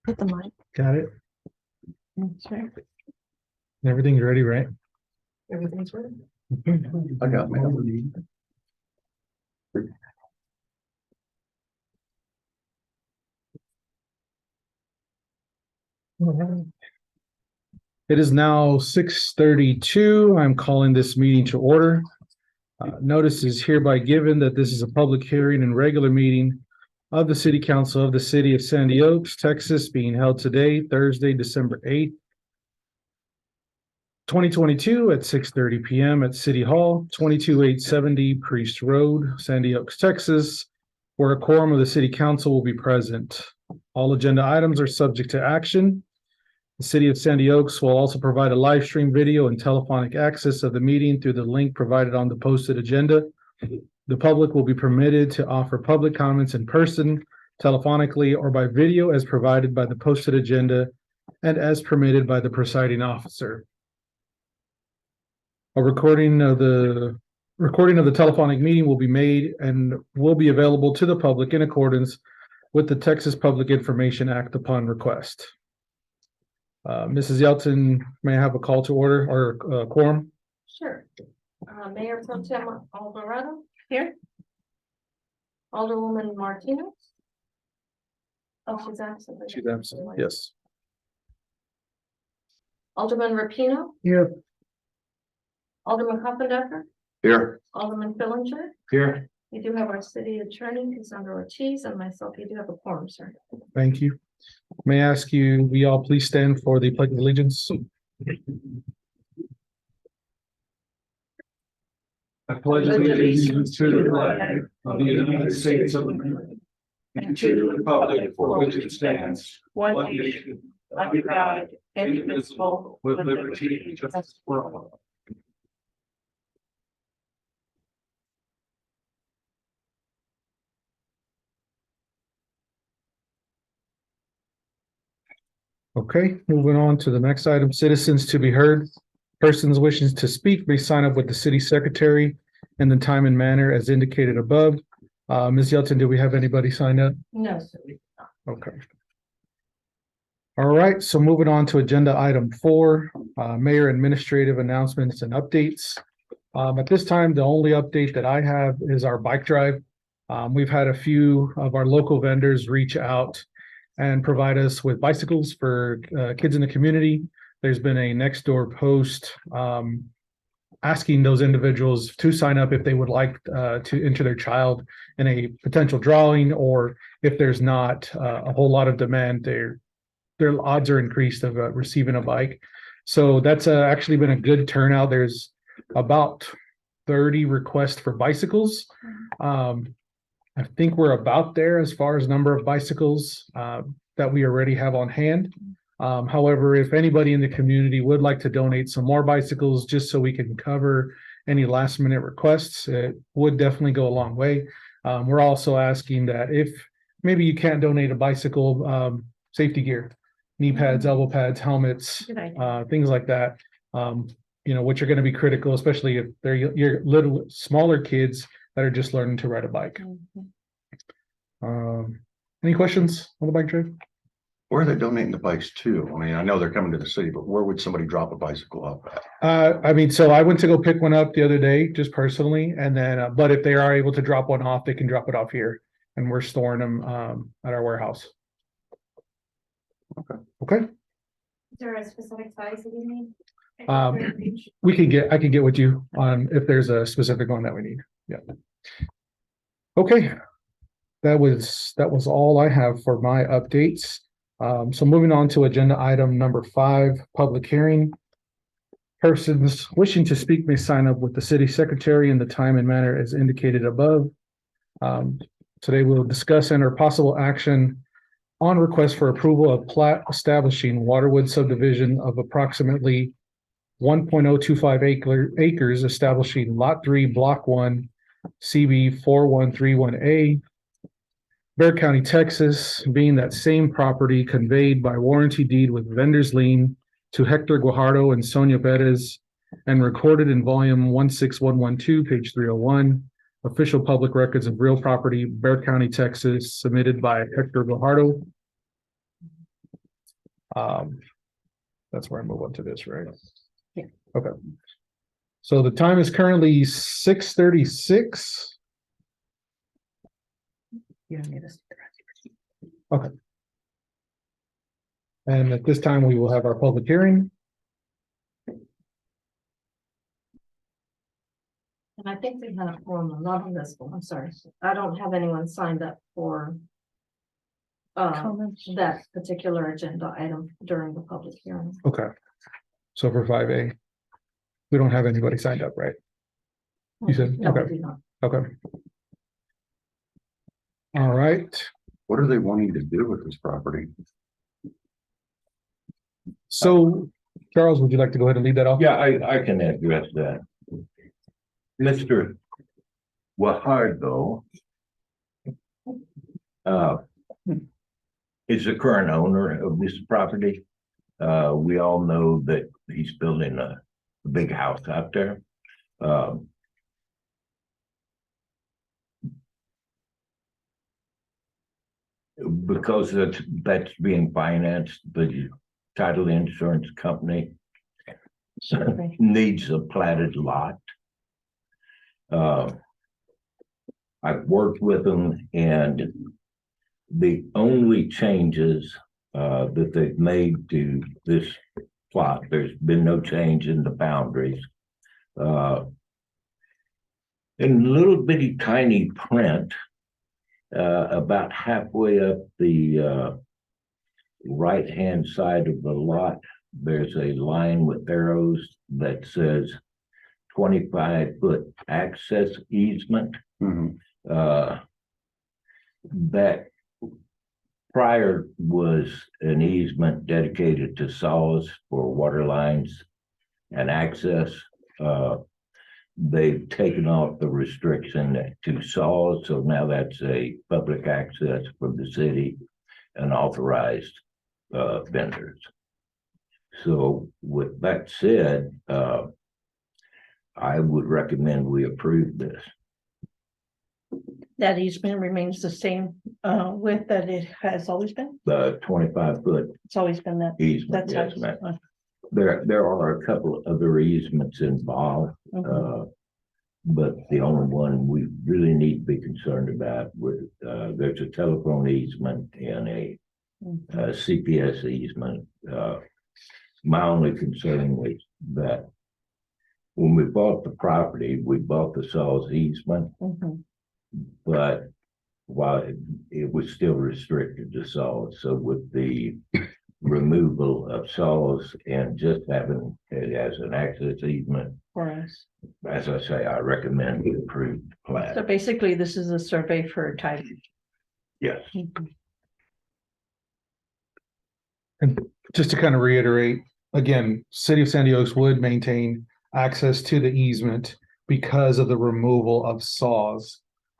Hit the mic. Got it. Sure. Everything's ready, right? Everything's ready. I got me. It is now 6:32. I'm calling this meeting to order. Notice is hereby given that this is a public hearing and regular meeting of the City Council of the City of Sandy Oaks, Texas, being held today, Thursday, December 8th, 2022 at 6:30 p.m. at City Hall, 22870 Priest Road, Sandy Oaks, Texas, where a quorum of the City Council will be present. All agenda items are subject to action. The City of Sandy Oaks will also provide a live stream video and telephonic access of the meeting through the link provided on the posted agenda. The public will be permitted to offer public comments in person, telephonically, or by video as provided by the posted agenda and as permitted by the presiding officer. A recording of the telephonic meeting will be made and will be available to the public in accordance with the Texas Public Information Act upon request. Mrs. Yelton, may I have a call to order or quorum? Sure. Mayor Pro Tem Alvarado here. Alderwoman Martinez. Oh, she's absent. She's absent, yes. Alderman Rapino. Here. Alderman Koppendecker. Here. Alderman Fillinger. Here. You do have our city attorney, Cassandra Ortiz, and myself. You do have a quorum, sir. Thank you. May I ask you, we all please stand for the Pledge of Allegiance? I pledge allegiance to the flag of the United States of America and to the republic for which it stands, one nation, under God, indivisible, with liberty and justice for all. Okay, moving on to the next item, citizens to be heard. Persons wishing to speak may sign up with the city secretary in the time and manner as indicated above. Ms. Yelton, do we have anybody signed up? No, sir. Okay. All right, so moving on to agenda item 4, mayor administrative announcements and updates. At this time, the only update that I have is our bike drive. We've had a few of our local vendors reach out and provide us with bicycles for kids in the community. There's been a next door post asking those individuals to sign up if they would like to enter their child in a potential drawing, or if there's not a whole lot of demand, their odds are increased of receiving a bike. So that's actually been a good turnout. There's about 30 requests for bicycles. I think we're about there as far as number of bicycles that we already have on hand. However, if anybody in the community would like to donate some more bicycles just so we can cover any last minute requests, it would definitely go a long way. We're also asking that if maybe you can't donate a bicycle, safety gear, knee pads, elbow pads, helmets, things like that, which are going to be critical, especially if they're your little smaller kids that are just learning to ride a bike. Any questions on the bike drive? Where are they donating the bikes to? I mean, I know they're coming to the city, but where would somebody drop a bicycle off at? So I went to go pick one up the other day, just personally, and then, but if they are able to drop one off, they can drop it off here, and we're storing them at our warehouse. Okay. Is there a specific size that you need? I can get with you on if there's a specific one that we need. Yeah. Okay. That was all I have for my updates. So moving on to agenda item number 5, public hearing. Persons wishing to speak may sign up with the city secretary in the time and manner as indicated above. Today we'll discuss and or possible action on request for approval of plat establishing Waterwood subdivision of approximately 1.025 acres, establishing Lot 3, Block 1, CB 4131A, Bexar County, Texas, being that same property conveyed by warranty deed with vendor's lien to Hector Guajardo and Sonia Perez and recorded in volume 16112, page 301, official public records of real property, Bexar County, Texas, submitted by Hector Guajardo. That's where I move on to this, right? Yeah. Okay. So the time is currently 6:36. You don't need us. And at this time, we will have our public hearing. And I think we had a form, not on this one, I'm sorry. I don't have anyone signed up for Comments? that particular agenda item during the public hearing. Okay. So for 5A, we don't have anybody signed up, right? You said, No, we okay. do not. Okay. All right. What are they wanting to do with this property? So Charles, would you like to go ahead and lead that off? Yeah, I can address that. Mr. Wahardo is the current owner of this property. We all know that he's building a big house out there. Because that's being financed, the title insurance company needs a platted lot. I've worked with them, and the only changes that they've made to this plot, there's been no change in the boundaries. In little bitty tiny print, about halfway up the right-hand side of the lot, there's a line with arrows that says 25-foot access easement. That prior was an easement dedicated to saws for water lines and access. They've taken off the restriction to saws, so now that's a public access from the city and authorized vendors. So with that said, I would recommend we approve this. That easement remains the same width that it has always been? The 25-foot It's always been that. easement, That's yes, how ma'am. it's- There are a couple of other easements involved, but the only one we really need to be concerned about with, there's a telephone easement and a CPS easement. My only concern was that when we bought the property, we bought the saws easement, but while it was still restricted to saws, so with the removal of saws and just having it as an access easement, For us. as I say, I recommend we approve the So plan. basically, this is a survey for title. Yes, And just to kind of reiterate, again, City of Sandy Oaks would maintain access to the easement because of the removal of saws.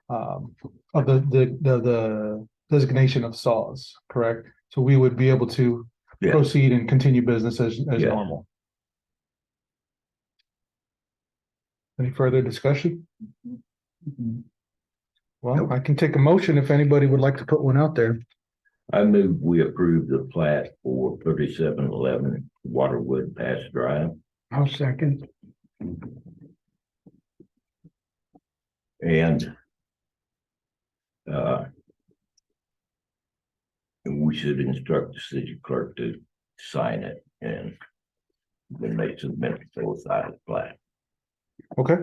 Of the designation of saws, correct? So we would be able to Yes. proceed and continue business as Yes. normal. Any further discussion? Well, I can take a motion if anybody would like to put one out there. I move we approve the plat for 3711 Waterwood Pass Drive. I'll second. And we should instruct the city clerk to sign it, and then they submit both sides of the plat. Okay.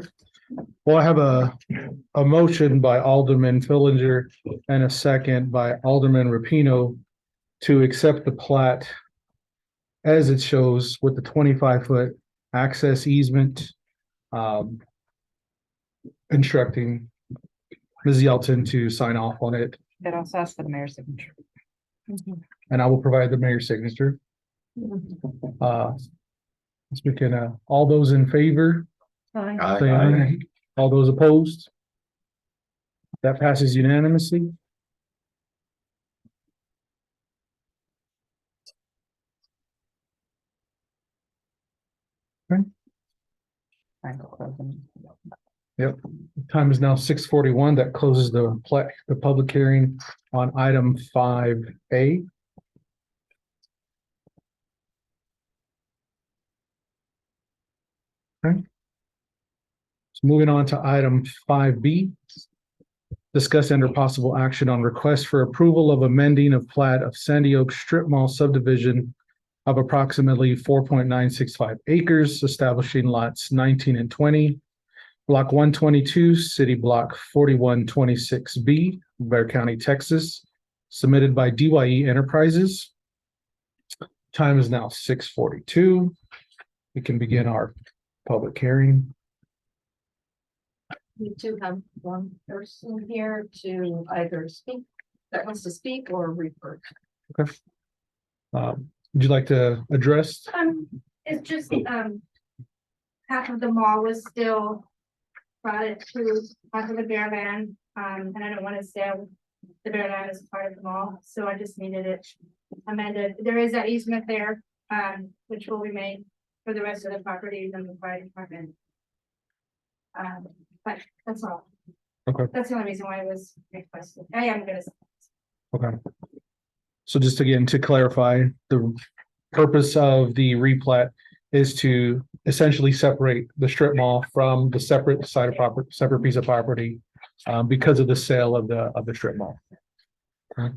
Well, I have a motion by Alderman Fillinger and a second by Alderman Rapino to accept the plat as it shows with the 25-foot access easement, instructing Ms. Yelton to sign off on it, It also asks for the mayor's signature. and I will provide the mayor's signature. So we can, all those in favor, Aye. say aye. All those opposed? That passes unanimously. Time is now 6:41. That closes the public hearing on item 5A. So moving on to item 5B. Discuss under possible action on request for approval of amending of plat of Sandy Oak Strip Mall subdivision of approximately 4.965 acres, establishing lots 19 and 20, block 122, city block 4126B, Bear County, Texas, submitted by DYE Enterprises. Time is now 6:42. We can begin our public hearing. We do have one person here to either speak, that wants to speak or refer. Would you like to address? It's just, half of the mall was still brought to onto the Bear Land, and I don't want to sell the Bear Land as part of the mall, so I just needed it amended. There is that easement there, which will remain for the rest of the properties and the fire department. But that's all. Okay. That's the only reason why it was requested. I am gonna. Okay. So just again, to clarify, the purpose of the replat is to essentially separate the strip mall from the separate side of property, separate piece of property, because of the sale of the strip mall. Okay.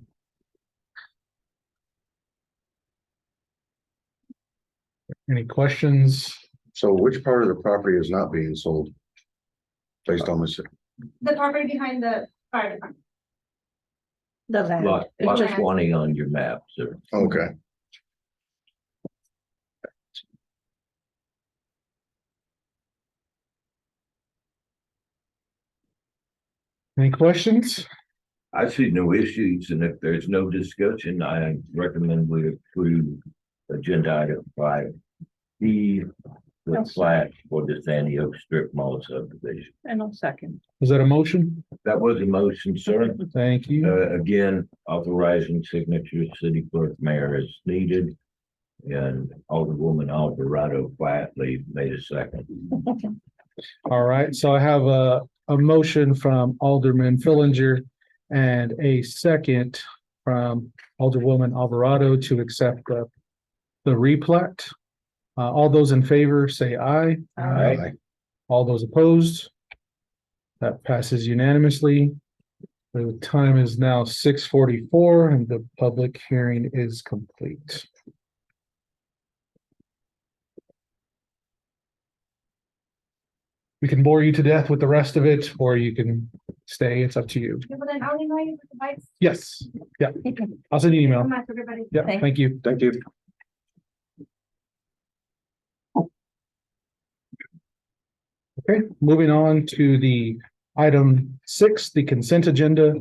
Any questions? So which part of the property is not being sold? Based on this, The property behind the fire department. The land. Lot It's lot just- 20 on your map, sir. okay, Any questions? I see no issues, and if there's no discussion, I recommend we approve agenda item 5B, the plat for the Sandy Oak Strip Mall subdivision. And I'll second. Is that a motion? That was a motion, sir. Thank you. Again, authorizing signature city clerk mayor as needed. And Alderwoman Alvarado quietly made a second. All right, so I have a motion from Alderman Fillinger and a second from Alderwoman Alvarado to accept the replat. All those in favor say aye. Aye. All those opposed? That passes unanimously. The time is now 6:44 and the public hearing is complete. We can bore you to death with the rest of it, or you can stay. It's up to you. Yeah, but then I'll email you with the bites. Yes, yeah, I'll send you an So email. much, everybody. Yeah, thank you. thank you. Okay, moving on to the item 6, the consent agenda.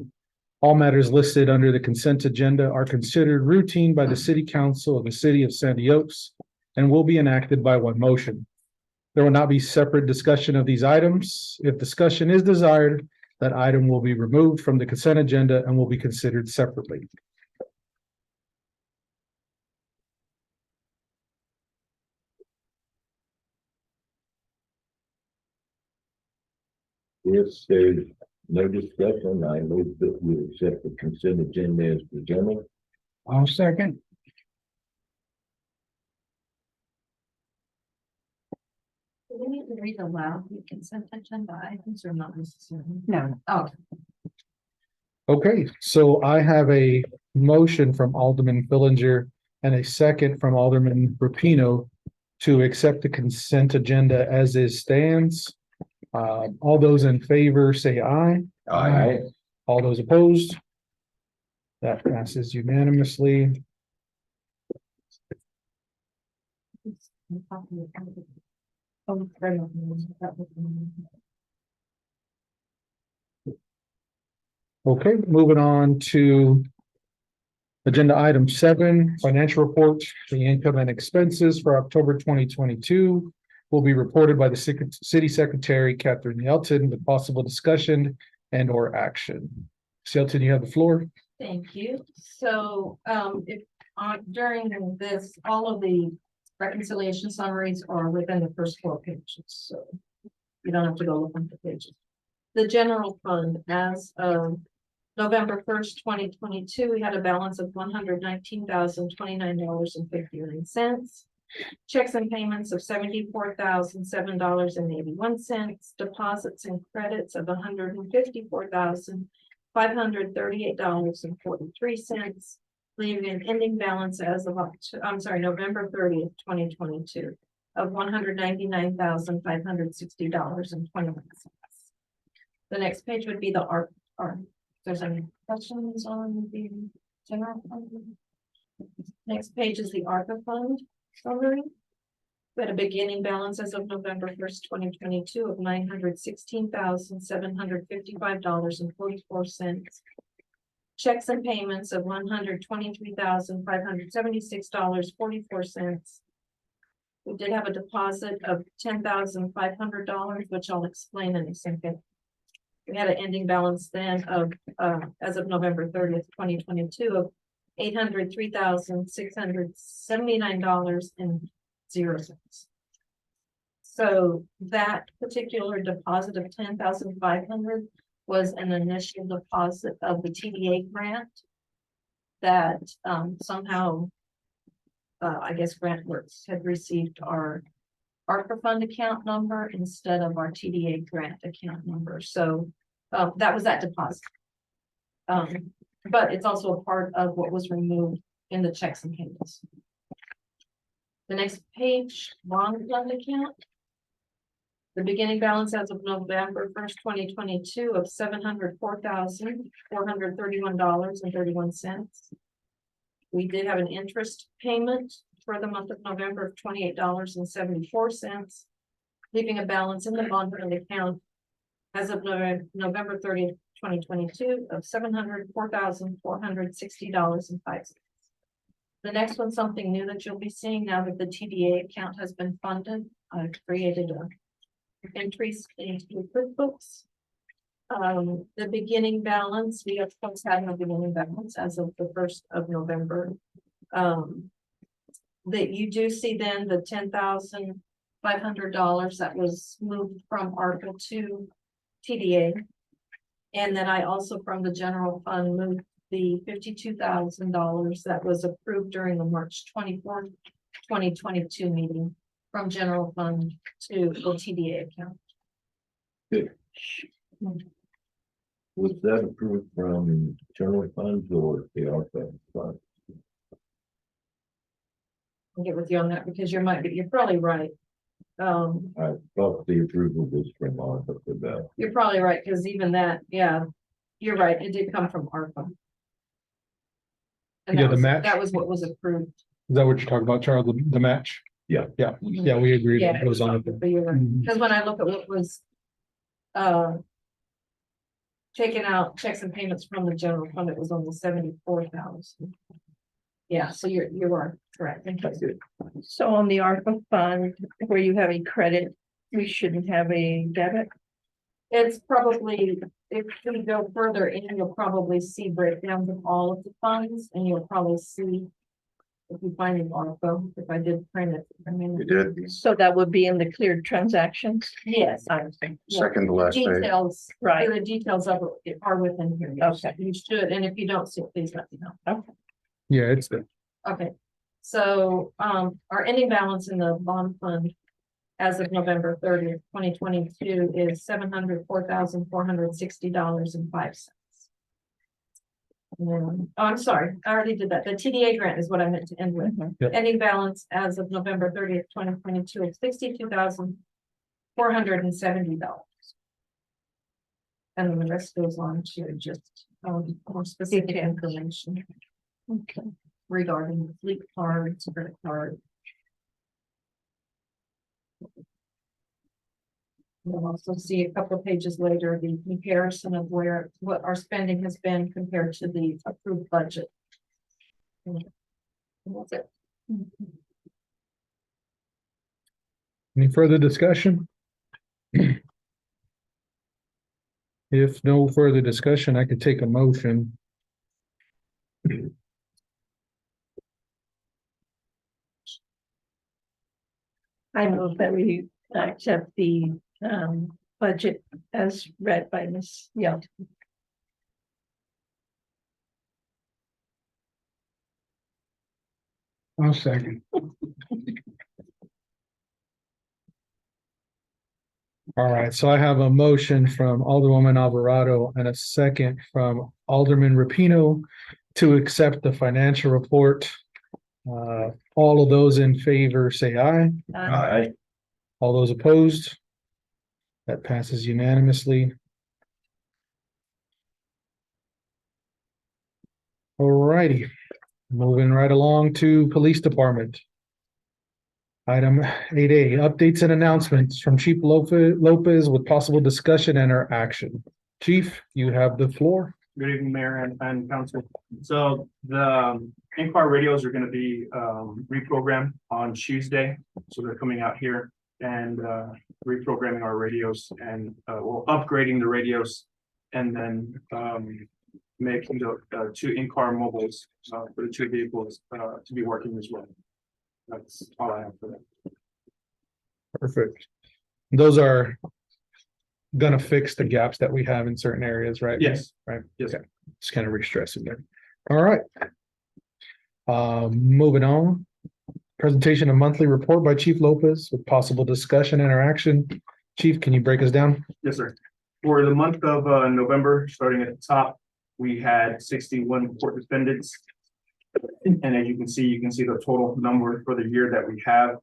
All matters listed under the consent agenda are considered routine by the city council of the city of Sandy Oaks and will be enacted by one motion. There will not be separate discussion of these items. If discussion is desired, that item will be removed from the consent agenda and will be considered separately. If there's no discussion, I move that we accept the consent agenda as presented. I'll second. Do we need to read aloud the consent agenda items or not necessarily? No. Oh, Okay, so I have a motion from Alderman Fillinger and a second from Alderman Rapino to accept the consent agenda as is stands. All those in favor say aye. Aye. All those opposed? That passes unanimously. oh, very well. That was- Okay, moving on to agenda item 7, financial report. The income and expenses for October 2022 will be reported by the city secretary, Catherine Yelton, with possible discussion and or action. Yelton, you have the floor. Thank you. So, if, during this, all of the reconciliation summaries are within the first 4 pages, so you don't have to go looking for pages. The general fund, as of November 1st, 2022, we had a balance of $119,029.59. Checks and payments of $74,007.81, deposits and credits of $154,538.43, leaving an ending balance as of, November 30th, 2022 of $199,560.21. The next page would be the art, if there's any questions on the general fund. Next page is the ARPA fund summary. We had a beginning balance as of November 1st, 2022 of $916,755.44. Checks and payments of $123,576.44. We did have a deposit of $10,500, which I'll explain in a second. We had an ending balance then of, as of November 30th, 2022 of $803,679.00. So that particular deposit of $10,500 was an initial deposit of the TDA grant that somehow, I guess GrantWorks had received our ARPA fund account number instead of our TDA grant account number. So that was that deposit. But it's also a part of what was removed in the checks and payments. The next page, bond fund account. The beginning balance as of November 1st, 2022 of $704,431.31. We did have an interest payment for the month of November of $28.74, leaving a balance in the bond fund account as of November 30th, 2022 of $704,460.05. The next one, something new that you'll be seeing now that the TDA account has been funded. I've created a entries into QuickBooks. The beginning balance, we of course had no beginning balance as of the 1st of November. That you do see then the $10,500 that was moved from ARPA to TDA. And then I also from the general fund moved the $52,000 that was approved during the March 24th, 2022 meeting from general fund to the TDA account. Was that approved from general funds or the ARPA fund? I'll get with you on that because you're probably right. I thought the approval was from ARPA for that. You're probably right, because even that, yeah, you're right, it did come from ARPA. And Yeah, that the was, match. that was what was approved. Is that what you're talking about, Charles? The match? Yeah. Yeah, yeah, we agreed. Yeah, It was on it. but you're right. Mhm. Because when I look at what was taken out checks and payments from the general fund, it was on the 74,000. Yeah, so you're right, correct. Thank you. So on the ARPA fund, where you have a credit, we shouldn't have a debit. It's probably, if we go further in, you'll probably see breakdowns of all of the funds, and you'll probably see if you find an ARPA, if I did print it. I mean, You did, So that would be in the cleared transactions. yes, I understand. second to last page. details, Right. the details of it are within here. Yes. Okay. You should, and if you don't see it, please let me know. Yeah, it's there. Okay, so, our ending balance in the bond fund as of November 30th, 2022 is $704,460.05. I'm sorry, I already did that. The TDA grant is what I meant to end with. Yep. Ending balance as of November 30th, 2022 is $62,470. And then the rest goes on to just, more specific Details. information Okay. regarding the fleet cards, credit card. You'll also see a couple of pages later, the comparison of what our spending has been compared to the approved budget. And that's it. Any further discussion? If no further discussion, I could take a motion. I move that we accept the budget as read by Ms. Young. I'll second. All right, so I have a motion from Alderwoman Alvarado and a second from Alderman Rapino to accept the financial report. All of those in favor say aye. Aye. All those opposed? That passes unanimously. All righty, moving right along to Police Department. Item 8A, updates and announcements from Chief Lopez with possible discussion and or action. Chief, you have the floor. Good evening, Mayor and Council. So the in-car radios are gonna be reprogrammed on Tuesday. So they're coming out here and reprogramming our radios and well, upgrading the radios. And then making the two in-car mobiles for the two vehicles to be working as well. That's all I have for that. Perfect. Those are gonna fix the gaps that we have in certain areas, right? Yes. Right. Yes. Okay. Just kind of re-stressing there. All right. Moving on. Presentation of monthly report by Chief Lopez with possible discussion interaction. Chief, can you break us down? Yes, sir. For the month of November, starting at the top, we had 61 court defendants. And as you can see the total number for the year that we have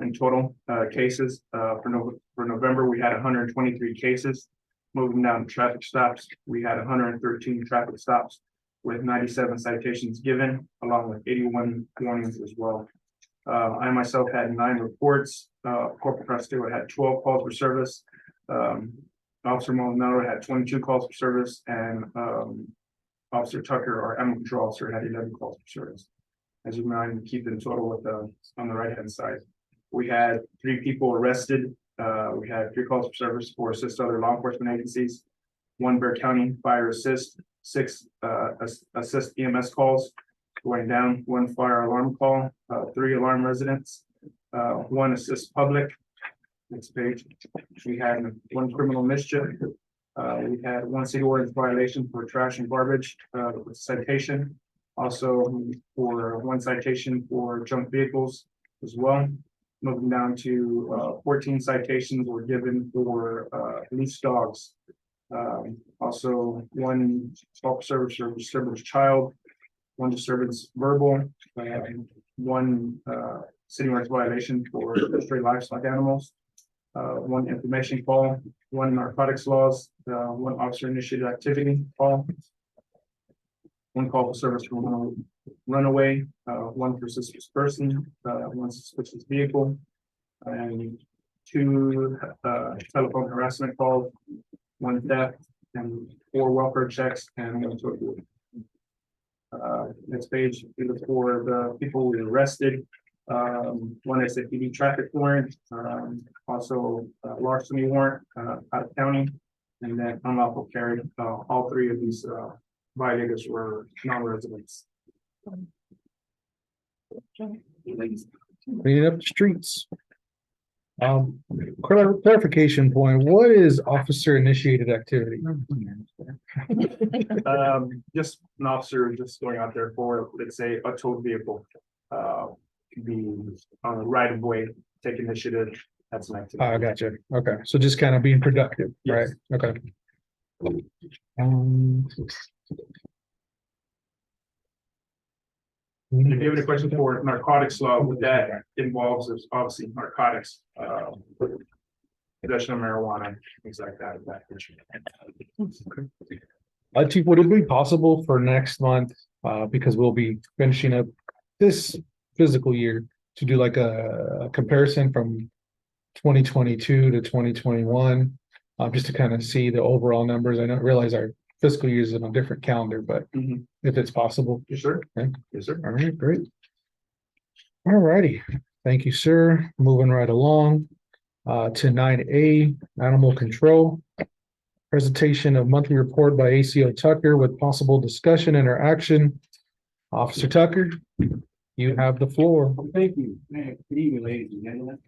in total cases. For November, we had 123 cases. Moving down to traffic stops, we had 113 traffic stops with 97 citations given, along with 81 warnings as well. I myself had 9 reports. Corporal Castillo had 12 calls for service. Officer Maldonado had 22 calls for service, and Officer Tucker, our animal control officer, had 11 calls for service. As you mind, keep in total with on the right hand side. We had 3 people arrested. We had 3 calls for service for assist other law enforcement agencies, 1 Bexar County fire assist, 6 assist EMS calls going down, 1 fire alarm call, 3 alarm residents, 1 assist public. Next page. We had 1 criminal mischief. We had 1 city ordinance violation for trash and garbage with citation. Also for 1 citation for junk vehicles as well. Moving down to 14 citations were given for loose dogs. Also 1 false service or disturbance child, 1 disturbance verbal, 1 city ordinance violation for stray livestock animals. 1 information call, 1 narcotics laws, 1 officer initiated activity call. 1 call for service for runaway, 1 for suspicious person, 1 suspicious vehicle. And 2 telephone harassment calls, 1 theft, and 4 welfare checks, and 1 total. Next page, for the people we arrested. 1 SAPD traffic warrant, also larceny warrant out of county, and then unlawful carry. All 3 of these violators were non-residents. Cleaning up the streets. Clarification point, what is officer initiated activity? Just an officer just going out there for, let's say, a towed vehicle. Could be on the right of way, take initiative. That's an activity. I gotcha. Okay, so just kind of being productive, right? Yes. Okay. If you have any questions for narcotics law, what that involves is obviously narcotics, possession of marijuana, things like that. Chief, would it be possible for next month, because we'll be finishing up this physical year, to do like a comparison from 2022 to 2021, just to kind of see the overall numbers? I don't realize our fiscal year is in a different calendar, but if it's possible. Yes, sir. Okay. Yes, sir. All right, great. All righty. Thank you, sir. Moving right along to 9A, animal control. Presentation of monthly report by ACO Tucker with possible discussion and interaction. Officer Tucker, you have the floor. Thank you. Good evening, ladies and gentlemen.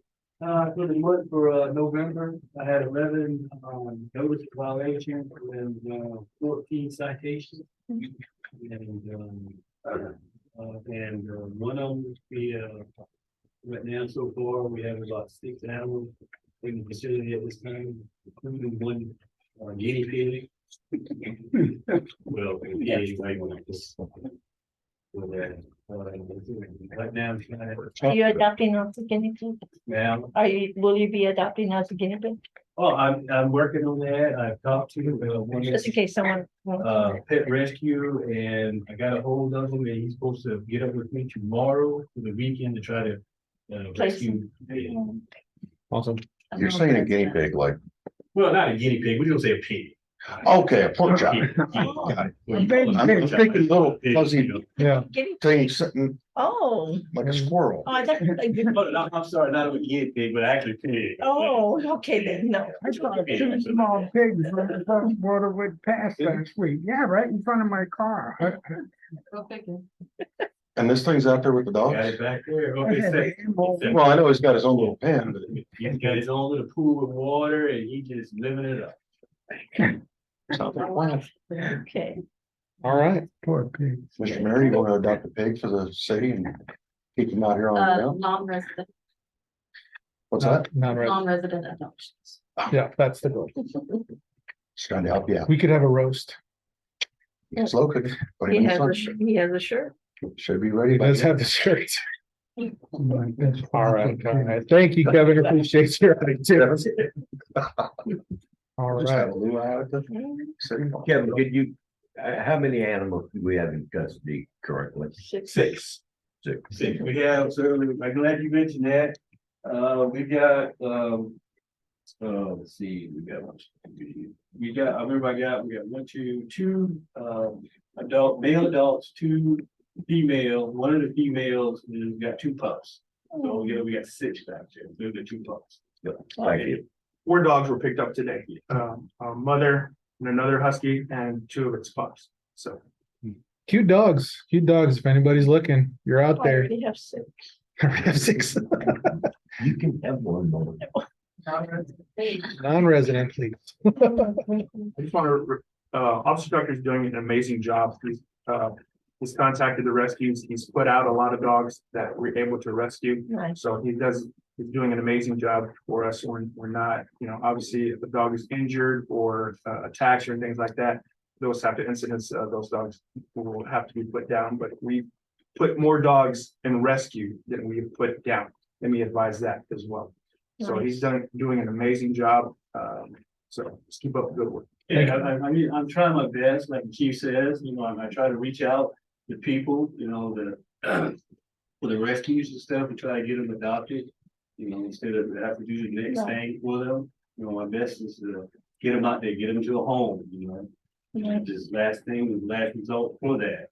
For the month for November, I had 11 notice of violation and 14 citations. And one of them right now so far we have about 6 animals in the facility at this time, including one guinea pig. Well, yeah, anyway, like this. Right now, I'm trying to- Are you adopting us as guinea pig? now, Will you be adopting us as guinea pig? oh, I'm working on that. I've talked to one Just in case someone. pet rescue, and I got a hold of him, and he's supposed to get up with me tomorrow for the weekend to try to Place rescue. Awesome. You're saying a guinea pig, like, Well, not a guinea pig, we're gonna say a pig. okay, a pork chop. Pig. Got it. Well, you call it I'm thinking little pig, fuzzy you know. Yeah. Guinea, thing sitting oh, like a squirrel. oh, that's, Oh, no, I'm sorry, not a guinea pig, but actually pig. oh, okay then, no. I saw two small pigs running across the border with pass last week. Yeah, right in front of my car. Go figure. And this thing's out there with the Got dogs? it back there. I Okay, had so- the animal- so- Well, I know he's got his own little pen, but He's got his own little pool of water and he just living it up. sounds like a plan. Okay, All right. Poor pig. Mr. Mayor, you want to adopt a pig for the city and keep him out here on the ground? Non-resident, What's that? Non-resident. non-resident adoptions. Yeah, that's the goal. Just trying to help you out. We could have a roast. Slow cooking. Put him he in the has sun. he has a shirt. Should be ready He by does then. have the shirt. Like this. All right. All right. Thank you, Kevin. Appreciate your activity. All Just have right. a luau out there. City Hall. Kevin, could you, how many animals do we have in custody currently? Six. Six. Six, we have, so I'm glad you mentioned that. We got, let's see, we got, I remember we got one, two, male adults, two female, one of the females, and we got two pups. So, yeah, we got six back there, those are two pups. Thank you. 4 dogs were picked up today, a mother and another husky and 2 of its pups, so. Cute dogs. Cute dogs. If anybody's looking, you're out I there. already have six. We have 6 You can have one more. non-resident, please. I just want to, Officer Tucker's doing an amazing job. He's contacted the rescues. He's put out a lot of dogs that we're able to rescue. Nice. So he's doing an amazing job for us. We're not, obviously if the dog is injured or attacks or things like that, those type of incidents, those dogs will have to be put down, but we put more dogs in rescue than we have put down. Let me advise that as well. So he's doing an amazing job. So just keep up the good work. Yeah, I mean, I'm trying my best, like the chief says, I try to reach out to people, for the rescues and stuff, and try to get them adopted. Instead of have to do the next thing for them, my best is to get them out there, get them to a home, Just last thing, last result for that.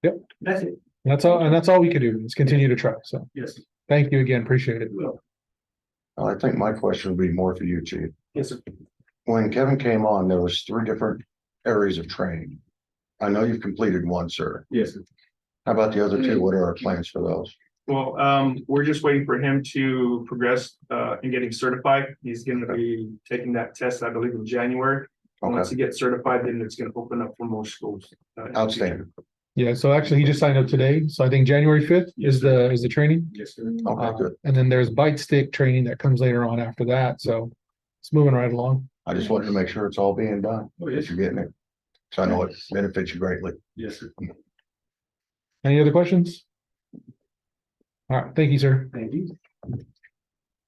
Yep. That's it, That's all, and that's all we can do is continue to try. So yes, thank you again. Appreciate it. well, I think my question would be more for you, Chief. Yes, sir. When Kevin came on, there was 3 different areas of training. I know you've completed one, sir. yes, How about the other 2? What are our plans for those? Well, we're just waiting for him to progress in getting certified. He's gonna be taking that test, I believe, in January. Once Okay, he gets certified, then it's gonna open up for more schools. outstanding. Yeah. So actually, he just signed up today. So I think January 5th is the training. yes, sir. Okay, good. And then there's bite stick training that comes later on after that. So it's moving right along. I just wanted to make sure it's all being done, Oh, that yes, you're getting it. So I know it benefits you greatly. yes, sir. Any other questions? All right. Thank you, sir. Thank you.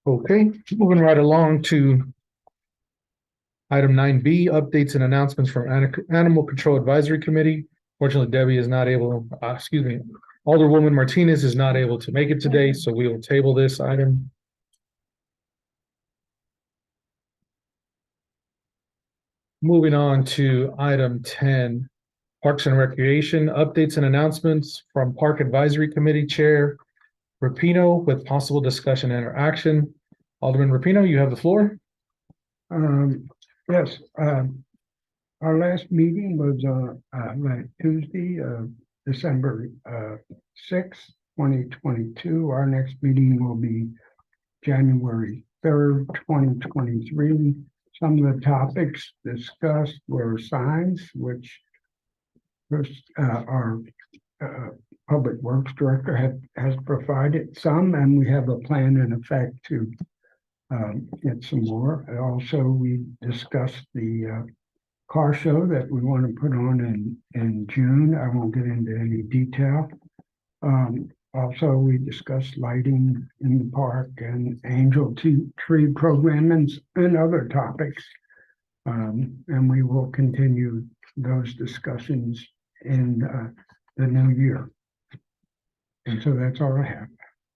Okay, moving right along to item 9B, updates and announcements from Animal Control Advisory Committee. Fortunately, Debbie is not able, Alderwoman Martinez is not able to make it today, so we will table this item. Moving on to item 10, Parks and Recreation, updates and announcements from Park Advisory Committee Chair Rapino with possible discussion and action. Alderman Rapino, you have the floor. Yes, our last meeting was, like Tuesday, December, 6th, 2022. Our next meeting will be January 3rd, 2023. Some of the topics discussed were signs, which our Public Works Director has provided some, and we have a plan in effect to get some more. And also, we discussed the car show that we want to put on in June. I won't get into any detail. Also, we discussed lighting in the park and tree program and other topics. And we will continue those discussions in the new year. And so that's all I have.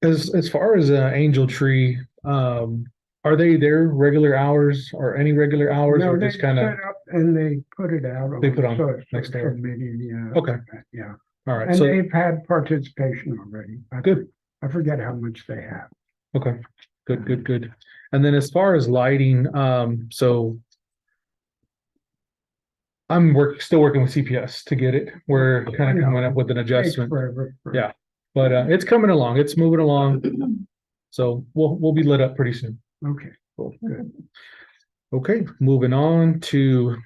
As far as Angel Tree, are they their regular hours or any regular hours No, or they just kind of? set up and they put it out. They put on social next door. media, yeah. Okay, Yeah, all right, and so, they've had participation already. good, I forget how much they have. okay, good. And then as far as lighting, so still working with CPS to get it. We're kind of coming up with an Takes adjustment. forever. Yeah. But it's coming along, it's moving along. So we'll be lit up pretty soon. Okay, Cool. good. Okay, moving on to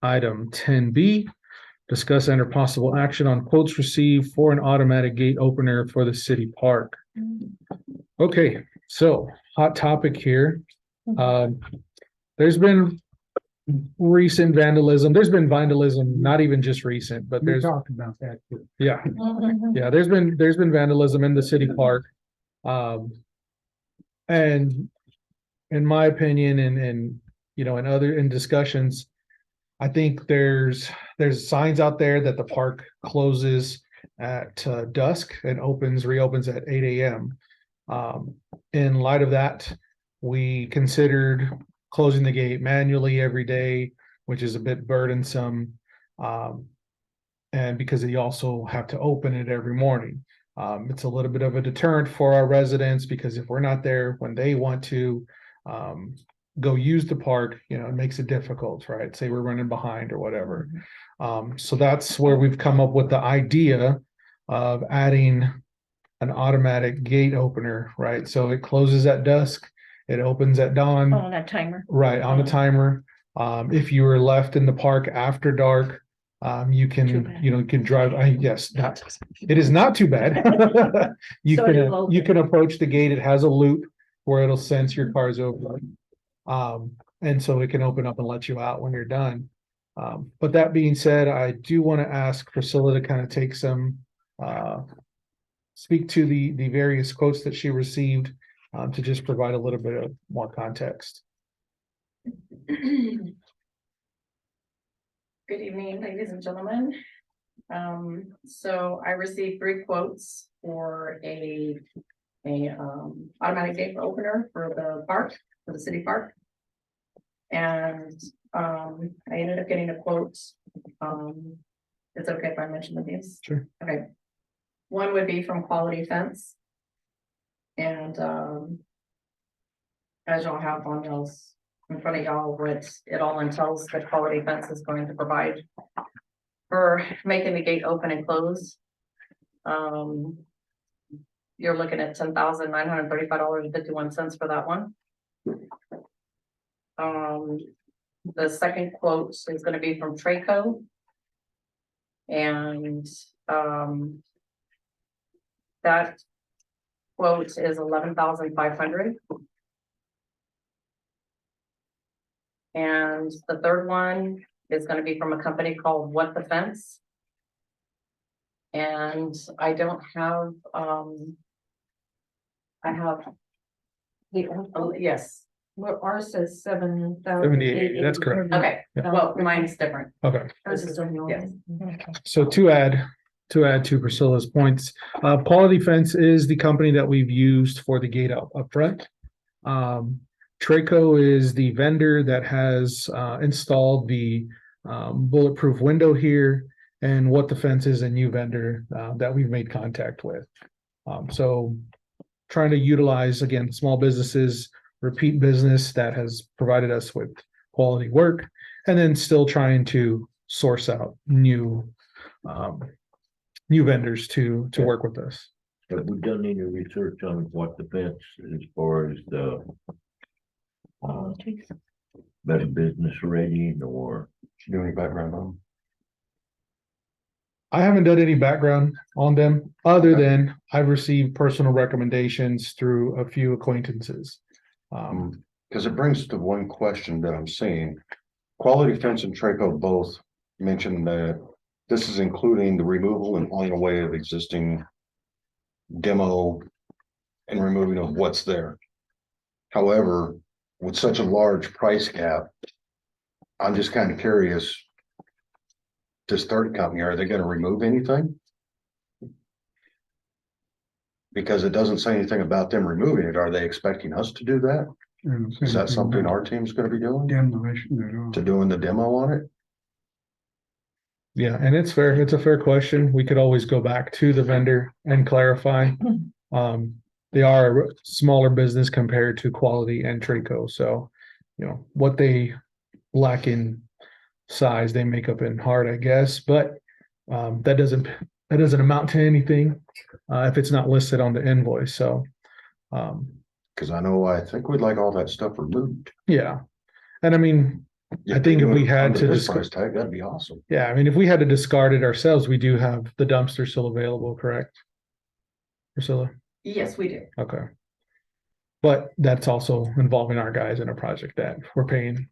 item 10B. Discuss under possible action on quotes received for an automatic gate opener for the city park. Okay, so hot topic here. There's been recent vandalism. There's been vandalism, not even just recent, but We there's, talked about that too. yeah. Yeah, there's been vandalism in the city park. And in my opinion, and you know, in discussions, I think there's signs out there that the park closes at dusk and reopens at 8 a.m. In light of that, we considered closing the gate manually every day, which is a bit burdensome. And because you also have to open it every morning. It's a little bit of a deterrent for our residents because if we're not there when they want to go use the park, you know, it makes it difficult, right? Say we're running behind or whatever. So that's where we've come up with the idea of adding an automatic gate opener, right? So it closes at dusk, it opens at dawn. Oh, that timer. Right, on a timer. If you were left in the park after dark, you Too can, bad. you know, you can drive, yes, it is not too bad. You So can, it'll open. you can approach the gate. It has a loop where it'll sense your car's open. And so it can open up and let you out when you're done. But that being said, I do want to ask Priscilla to kind of take some, speak to the various quotes that she received, to just provide a little bit of more context. Good evening, ladies and gentlemen. So I received 3 quotes for a automatic gate opener for the park, for the city park. And I ended up getting a quote. It's okay if I mention the names? Sure. Okay. One would be from Quality Fence. And as y'all have on y'all's in front of y'all, what it all entails that Quality Fence is going to provide for making the gate open and close. You're looking at $10,935.51 for that one. The second quote is going to be from Traco. And that quote is $11,500. And the third one is going to be from a company called What the Fence. And I don't have, I have, yes, Well, ours says 7,000. 78, that's correct. okay, Yeah. well, mine's different. Okay. Ours is on yours. Yes. So to add to Priscilla's points, Quality Fence is the company that we've used for the gate up front. Traco is the vendor that has installed the bulletproof window here, and What the Fence is a new vendor that we've made contact with. So trying to utilize, again, small businesses, repeat business that has provided us with quality work, and then still trying to source out new vendors to work with us. Have we done any research on What the Fence as far as the better business rating or? Do you have any background on them? I haven't done any background on them, other than I've received personal recommendations through a few acquaintances. Because it brings to one question that I'm seeing. Quality Fence and Traco both mentioned that this is including the removal and pulling away of existing demo and removing of what's there. However, with such a large price gap, I'm just kind of curious. This third company, are they going to remove anything? Because it doesn't say anything about them removing it. Are they expecting us to do that? Is that something our team's gonna be doing? Demolition at all. To doing the demo on it? Yeah, and it's fair. It's a fair question. We could always go back to the vendor and clarify. They are a smaller business compared to Quality and Traco, so what they lack in size, they make up in heart, I guess. But that doesn't amount to anything if it's not listed on the invoice. So, Cause I think we'd like all that stuff removed. yeah, and I mean, I think if we had to this discuss, price tag, that'd be awesome. yeah, I mean, if we had to discard it ourselves, we do have the dumpster still available, correct? Priscilla? Yes, we do. Okay. But that's also involving our guys in a project that we're paying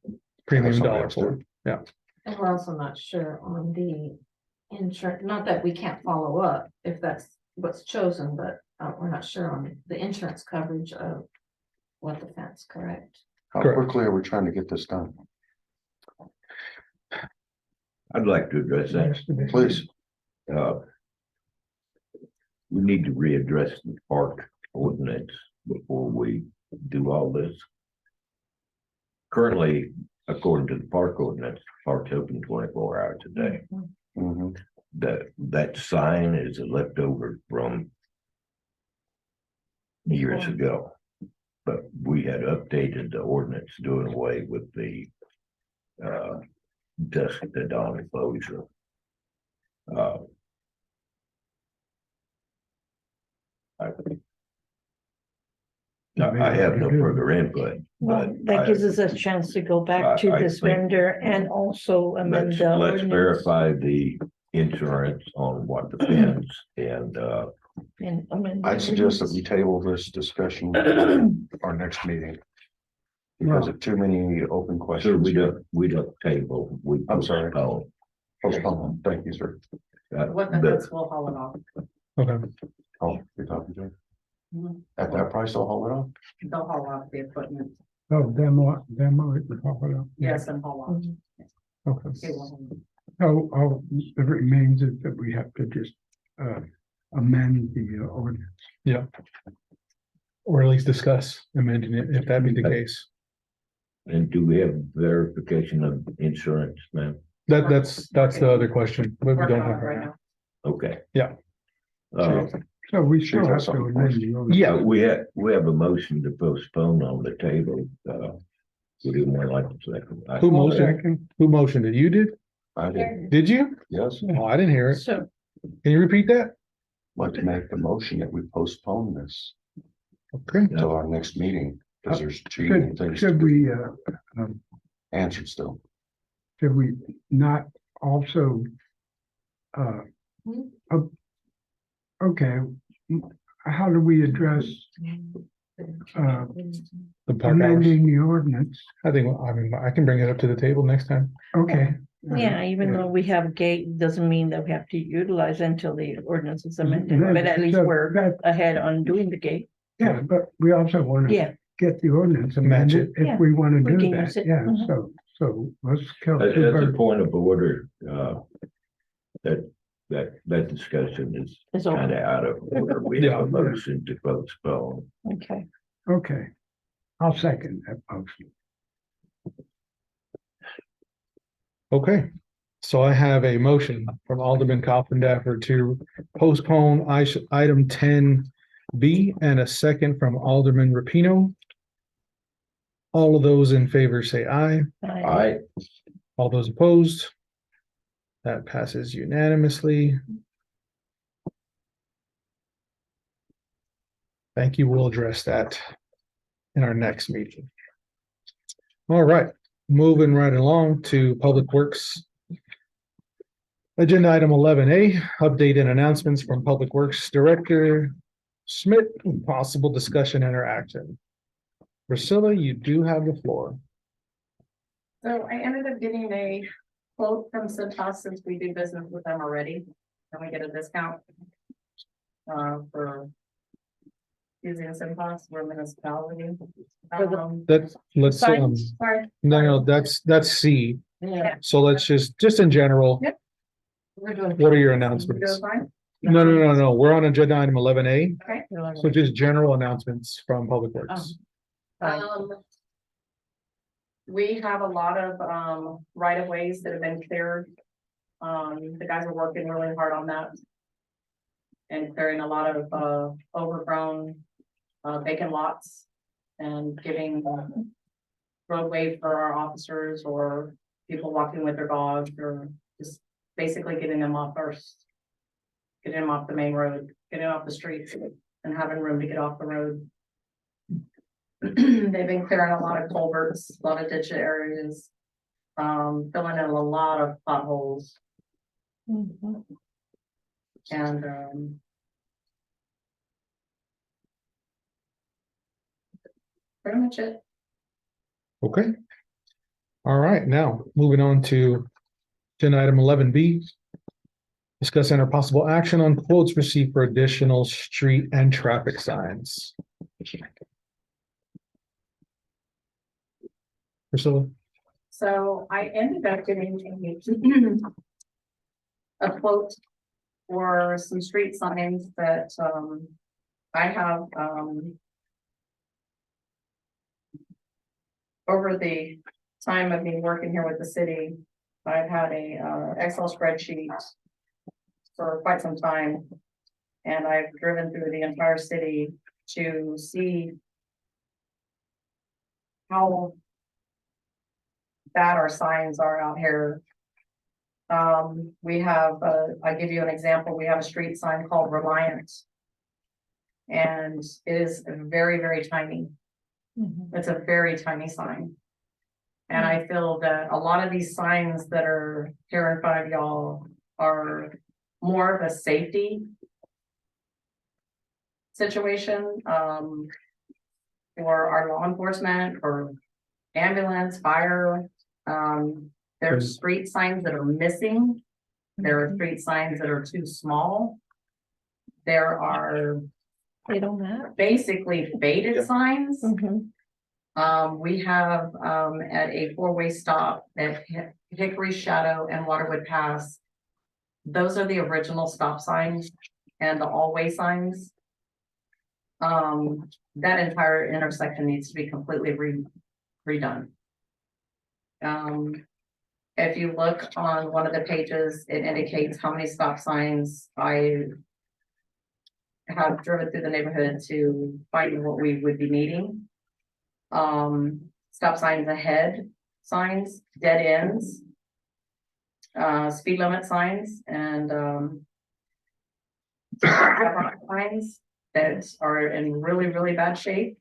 premium dollar for. Yeah. And we're also not sure on the insurance, not that we can't follow up if that's what's chosen, but we're not sure on the insurance coverage of what the fence, correct? How Correct. quickly are we trying to get this done? I'd like to address that. Please. We need to readdress the park ordinance before we do all this. Currently, according to the park ordinance, park's open 24 hours a day. Mhm. That sign is a leftover from years ago. But we had updated the ordinance doing away with the dusk to dawn closure. I have no further input, Well, but that gives us a chance to go back to I this think- vendor and also amend let's, the let's ordinance. verify the insurance on what the fence and, And amend the I'd suggest that we ordinance. table this discussion our next meeting. Because of too many open so questions. we don't table, we I'm sorry. postpone. Postpone. Thank you, sir. What the fence will haul it off. Okay. Oh, you're talking to me? Mhm. At that price, they'll haul it off? They'll haul off the equipment. Oh, demo it, we talk about it. Yes, and haul off. Okay. It will. All it remains is that we have to just amend the ordinance. Or at least discuss amending it if that be the case. And do we have verification of insurance, ma'am? That's the other question. But we Working don't on have it right right now. now. Okay. Yeah. So we still Shoot, have that's to something amend first. the ordinance. Yeah, we have a motion to postpone on the table. Would anyone like to second? Who motioned? Second, Who motioned it? You did? I did, Did you? yes. Oh, I didn't hear it. So, Can you repeat that? Like to make the motion that we postpone this Okay. until our next meeting, because there's too many should, things to should be we, answered still. should we not also, okay, how do we address The park hours. amending the ordinance? I mean, I can bring it up to the table next time. Okay. yeah, even though we have gate, doesn't mean that we have to utilize until the ordinance is amended, Right, but at least so we're that- ahead on doing the gate. Yeah, but we also want to Yeah, get the ordinance Match amended Yeah, if we want we to do can that. use it. Yeah, Mhm. so let's kill As two a birds. point of order, that discussion is it's kind of over. out of order. We have a motion to postpone. Okay. Okay, I'll second that motion. Okay. So I have a motion from Alderman Coffindaffer to postpone item 10B and a second from Alderman Rapino. All of those in favor say aye. I, All those opposed? That passes unanimously. Thank you. We'll address that in our next meeting. All right, moving right along to Public Works. Agenda item 11A, update and announcements from Public Works Director Schmidt, possible discussion interaction. Priscilla, you do have the floor. So I ended up getting a quote from Cintas since we do business with them already, and we get a discount. For using Cintas, we're a municipality. Let's, Signs? Sorry. no, that's C. Yeah. So let's just in general, Yep. We're doing. what are your You go announcements? fine? No, we're on agenda item 11A, Okay. so just general announcements from Public Works. We have a lot of, right of ways that have been cleared. The guys are working really hard on that. And clearing a lot of, overgrown, vacant lots and giving roadway for our officers or people walking with their dogs or just basically getting them off getting them off the main road, getting off the streets and having room to get off the road. They've been clearing a lot of culverts, a lot of ditch areas, filling in a lot of potholes Mhm. and, pretty much it. Okay. All right, now moving on to agenda item 11B. Discuss enter possible action on quotes received for additional street and traffic signs. Priscilla? So I ended up getting a quote for some street signs that, I have, over the time of me working here with the city, I've had a, Excel spreadsheet for quite some time. And I've driven through the entire city to see how bad our signs are out here. We have, I give you an example, we have a street sign called Reliant. And it is very, very tiny. Mhm. It's a very tiny sign. And I feel that a lot of these signs that are here in front of y'all are more of a safety situation, for our law enforcement, or ambulance, fire. There's street signs that are missing. There are street signs that are too small. There are They don't have. basically faded signs. Mhm. We have, at a four-way stop at Hickory Shadow and Waterwood Pass. Those are the original stop signs and the all-way signs. That entire intersection needs to be completely redone. If you look on one of the pages, it indicates how many stop signs I have driven through the neighborhood to find what we would be needing. Stop signs ahead, signs, dead ends, speed limit signs, and signs that are in really, really bad shape.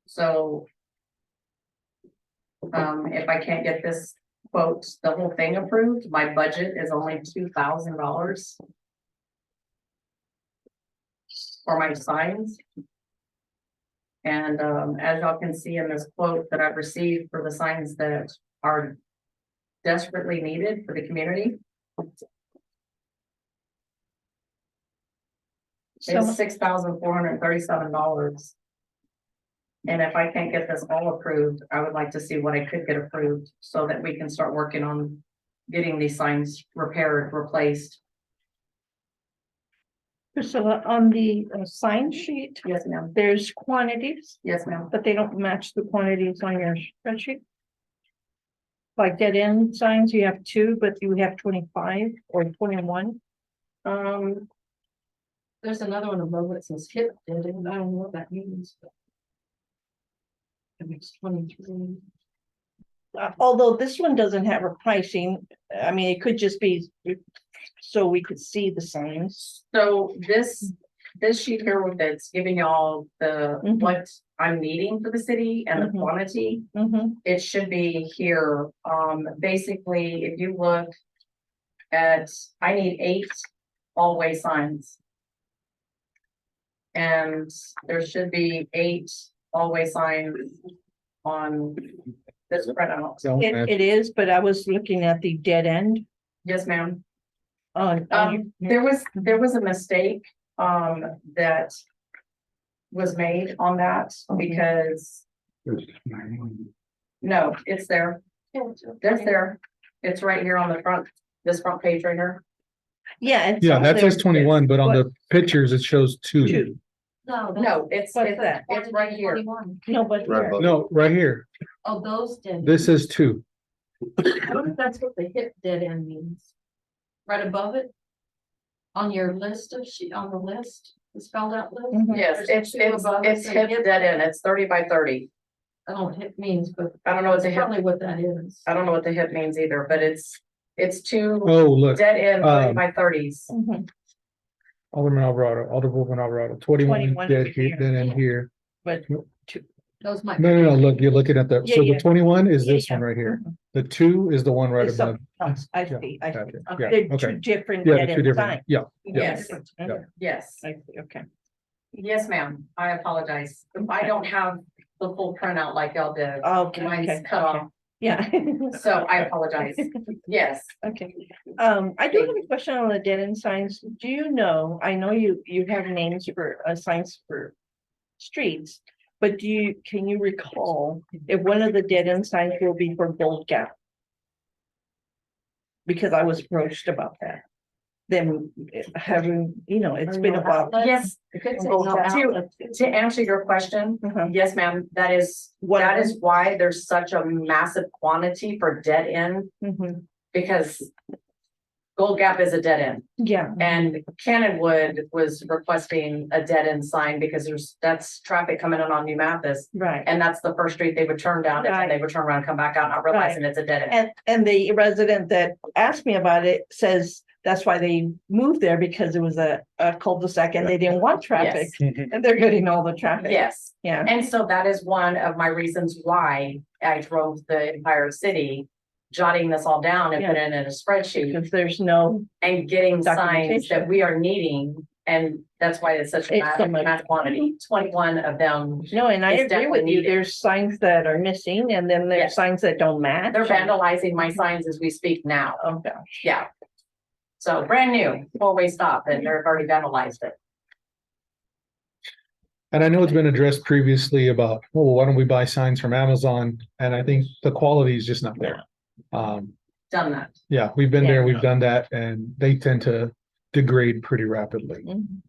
So if I can't get this quote, the whole thing approved, my budget is only $2,000 for my signs. And as y'all can see in this quote that I've received for the signs that are desperately needed for the community, So, it's $6,437. And if I can't get this all approved, I would like to see what I could get approved so that we can start working on getting these signs repaired, replaced. Priscilla, on the sign sheet, Yes, ma'am. there's quantities, Yes, ma'am. but they don't match the quantities on your spreadsheet. Like dead end signs, you have 2, but you have 25 or 21. There's another one above that says hip, dead end. I don't know what that means. But it makes 23. Although this one doesn't have a pricing, I mean, it could just be so we could see the signs. So this sheet here with it's giving y'all the, Mhm. what I'm needing for the city and the Mhm. quantity. Mhm. It should be here. Basically, if you look at, I need 8 all-way signs. And there should be 8 all-way sign on this printout. So, It is, but I was looking at the dead end Yes, ma'am. on. There was a mistake, that was made on that because, no, it's there. There's there. It's right here on the front, this front page right here. Yeah. it's yeah, on that there. says 21, but on the pictures, it shows two. Two. No. No, it's What's that? it's right here. 21. No, but Right here. above. No, right here. Oh, those did. This is two. I wonder if that's what the hip dead end means. Right above it? On your list of on the list, the spelled out list? Mhm. Yes, There's two above it it's saying hip dead end. It's 30 by 30. I don't know what hip means, but I don't know what that's the hip, probably what that is. I don't know what the hip means either, but it's two Oh, look, dead end 30 um, by 30s. Mhm. Alderman Alvarado, 21 21 dead here. here, then in here. But Those might. No, look, you're looking at the, so Yeah, the yeah. 21 is Yeah, this yeah. one right here. Mhm. The two is the one right It's above. something else. I Yeah, see, I see. Gotcha. Okay. Yeah, They're two okay. different Yeah, dead the two end different, signs. yeah, Yes, yeah. yes, I see, okay. yes, ma'am. I apologize. I don't have the full printout like y'all did. Okay, Mine's okay, cut okay. off, Yeah. so I apologize. Yes. Okay, I do have a question on the dead end signs. Do you know, I know you have names for signs for streets. But can you recall if one of the dead end signs will be for Gold Gap? Because I was approached about that. Then having, it's been about. Yes, to answer your question, Uh-huh. yes, ma'am, that is why there's such a massive quantity for dead end, Mhm. because Gold Gap is a dead end. Yeah, And Cannonwood was requesting a dead end sign because that's traffic coming in on New Mathis. right. And that's the first street they would turn down and then they would turn around and come back out, not realizing it's a dead end. And the resident that asked me about it says that's why they moved there, because it was a cul-de-sac and they didn't want traffic. And they're getting all the traffic. Yes, Yeah, and so that is one of my reasons why I drove the entire city, jotting this all down and put it in a spreadsheet because there's no, and getting signs Documentation. that we are needing. And that's why it's such a It's so much. mass quantity, 21 of them. no, and I It's agree definitely with you. needed. There's signs that are missing and then there's Yes. signs that don't match. They're vandalizing my signs as we speak now. Oh, gosh. Yeah. So brand new, four-way stop, and they've already vandalized it. And I know it's been addressed previously about, oh, well, why don't we buy signs from Amazon? And I think the quality is just not there. Done that. Yeah, we've been there, Yeah. we've done that, and they tend to degrade pretty rapidly. Mhm.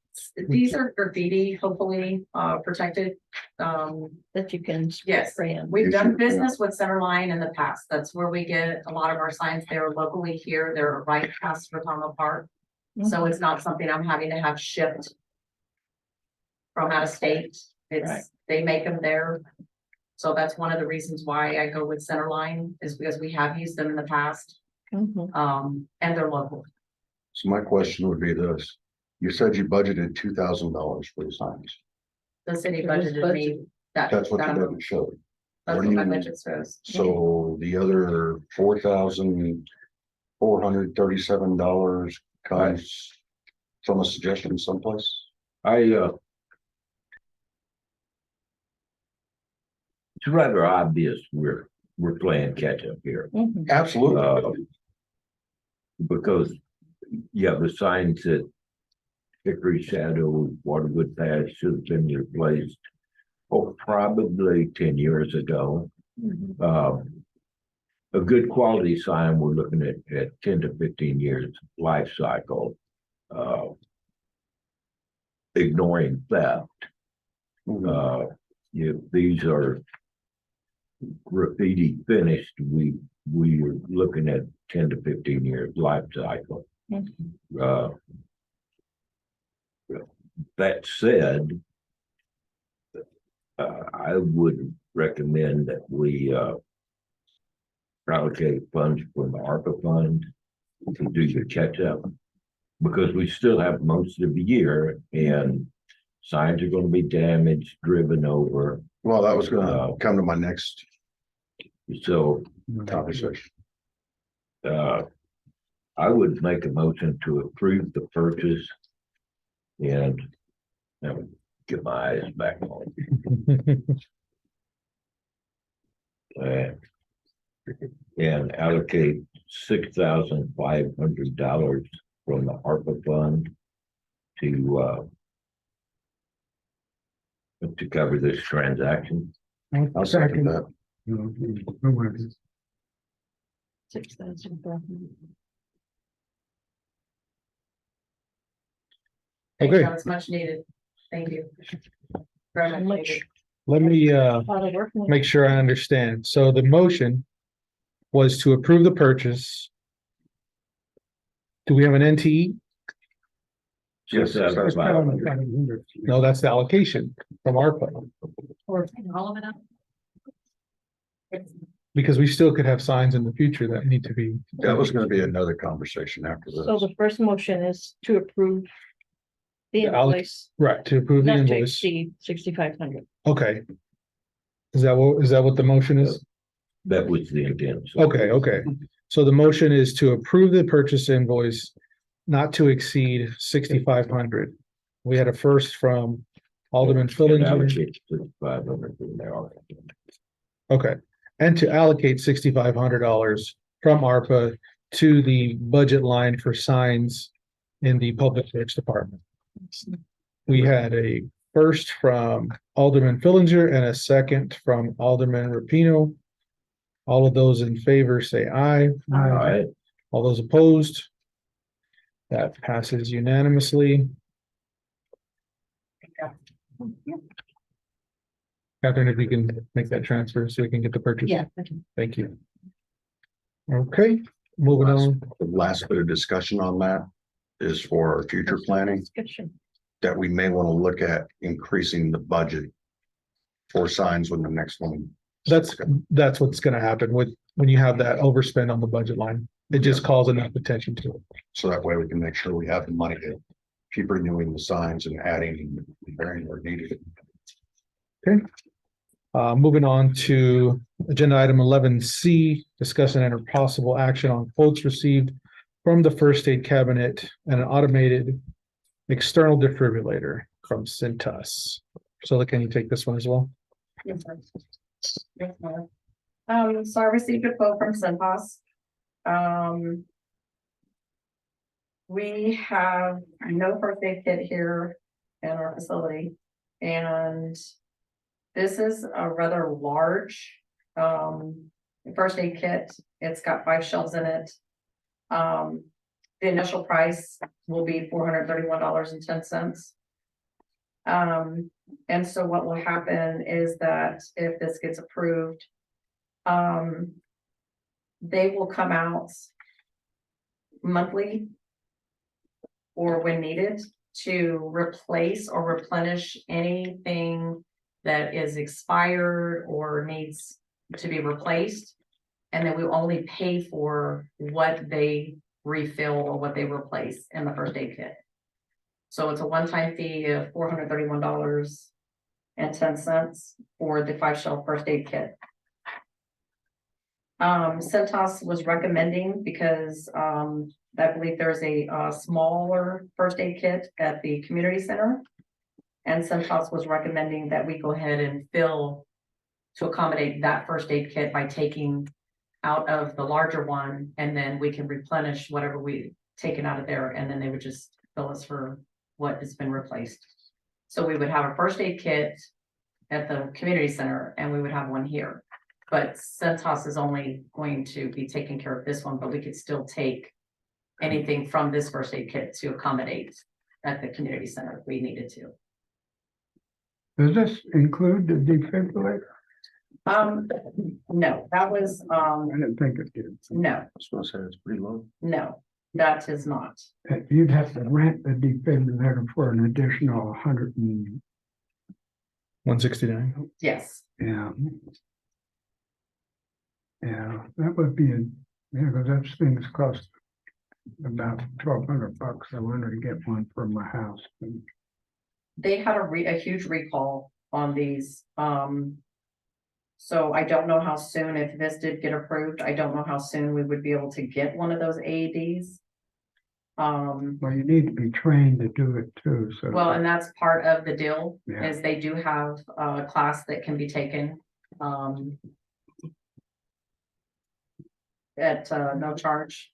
These are graffiti, hopefully, protected. That you can. Yes. spray 'em. We've done business with Centerline in the past. That's where we get a lot of our signs. They're locally here. They're right past Rotama Park. So it's not something I'm having to have shipped from out of state. Right. They make them there. So that's one of the reasons why I go with Centerline, is because we have used them in the past. Mhm. And they're local. So my question would be this, you said you budgeted $2,000 for the signs. The city It was budgeted me that. That's what that the amount. budget showed. That's What what do my you- budget says. So the other $4,437 comes from a suggestion someplace? It's rather obvious we're playing catch up here. Mhm. Absolutely. Because you have the signs that Hickory Shadow, Waterwood Pass should have been replaced. Oh, probably 10 years ago. A good quality sign, we're looking at 10 to 15 years life cycle. Ignoring theft. These are graffiti finished, we are looking at 10 to 15 years life cycle. That said, I would recommend that we allocate funds from the ARPA fund to do your catch up, because we still have most of the year and signs are going to be damaged, driven over. Well, that was gonna come to my next So conversation. I would make a motion to approve the purchase and get my eyes back on. and allocate $6,500 from the ARPA fund to cover this transaction. I'll second that. Thank Okay. you, it's much needed. Thank you. Very much needed. Let me make sure I understand. So the motion was to approve the purchase. Do we have an NTE? Yes, that's $6,500. No, that's the allocation from ARPA, Or taking all of it up? because we still could have signs in the future that need to be. That was gonna be another conversation after So this. the first motion is to approve the The alloc- invoice, Right, to approve the not to invoice. exceed 6,500. Okay. Is that what the motion is? That was the intent. So- Okay. So the motion is to approve the purchase invoice not to exceed 6,500. We had a first from Alderman And Fillinger. allocate $6,500 from there. Okay, and to allocate $6,500 from ARPA to the budget line for signs in the Public Works Department. We had a first from Alderman Fillinger and a second from Alderman Rapino. All of those in favor say aye. All right, All those opposed? That passes unanimously. Catherine, if you can make that transfer so we can get the purchase. Yeah. okay. Thank you. Okay, moving on. The last bit of discussion on that is for our future planning, Discussion. that we may want to look at increasing the budget for signs when the next one. That's what's gonna happen with, when you have that overspend on the budget line. It just calls enough attention to it. So that way we can make sure we have the money to keep renewing the signs and adding and varying where needed. Moving on to agenda item 11C, discussing and possible action on quotes received from the first aid cabinet and an automated external defibrillator from Cintas. So can you take this one as well? Yes, sir. Yes, ma'am. So I received a quote from Cintas. We have no first aid kit here in our facility, and this is a rather large, first aid kit. It's got 5 shelves in it. The initial price will be $431.10. And so what will happen is that if this gets approved, they will come out monthly or when needed to replace or replenish anything that is expired or needs to be replaced. And then we only pay for what they refill or what they replace in the first aid kit. So it's a one-time fee of $431.10 for the 5-shelf first aid kit. Cintas was recommending because I believe there's a smaller first aid kit at the community center. And Cintas was recommending that we go ahead and fill to accommodate that first aid kit by taking out of the larger one, and then we can replenish whatever we taken out of there, and then they would just bill us for what has been replaced. So we would have a first aid kit at the community center, and we would have one here. But Cintas is only going to be taking care of this one, but we could still take anything from this first aid kit to accommodate at the community center if we needed to. Does this include the defibrillator? No, that was, I didn't think it did. no, I was gonna say it's pretty low. no, that is not. You'd have to rent the defibrillator for an additional 100 and, 169. Yes, yeah. Yeah, that would be a, yeah, because those things cost about $1,200. I wanted to get one for my house. they had a huge recall on these. So I don't know how soon, if this did get approved, I don't know how soon we would be able to get one of those AEDs. Well, you need to be trained to do it too, so. Well, and that's part of the deal, Yeah. is they do have a class that can be taken. at, no charge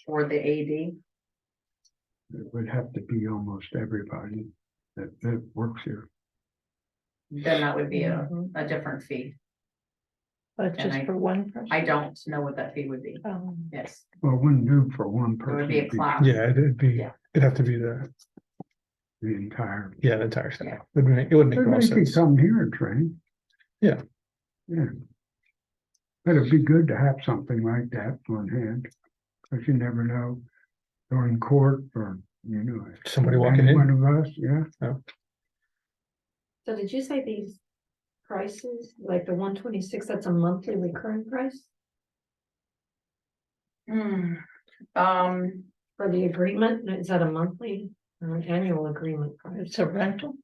for the AED. It would have to be almost everybody that works here. Then that would be Mhm. a different fee. But And just for one person? I don't know what that fee would be. Um, Yes, Well, wouldn't do for one it person. would be a it'd be class. Yeah, it'd be, Yeah. it'd have to be the entire. Yeah, the entire staff. It would make But more they could sense. come here and train. Yeah. Yeah. But it'd be good to have something like that on hand, because you never know, during court or, you know. Somebody walking any in. One of us, yeah. So did you say these prices, like the 126, that's a monthly recurring price Hmm. for the agreement? Is that a monthly or an annual agreement price? It's a rental?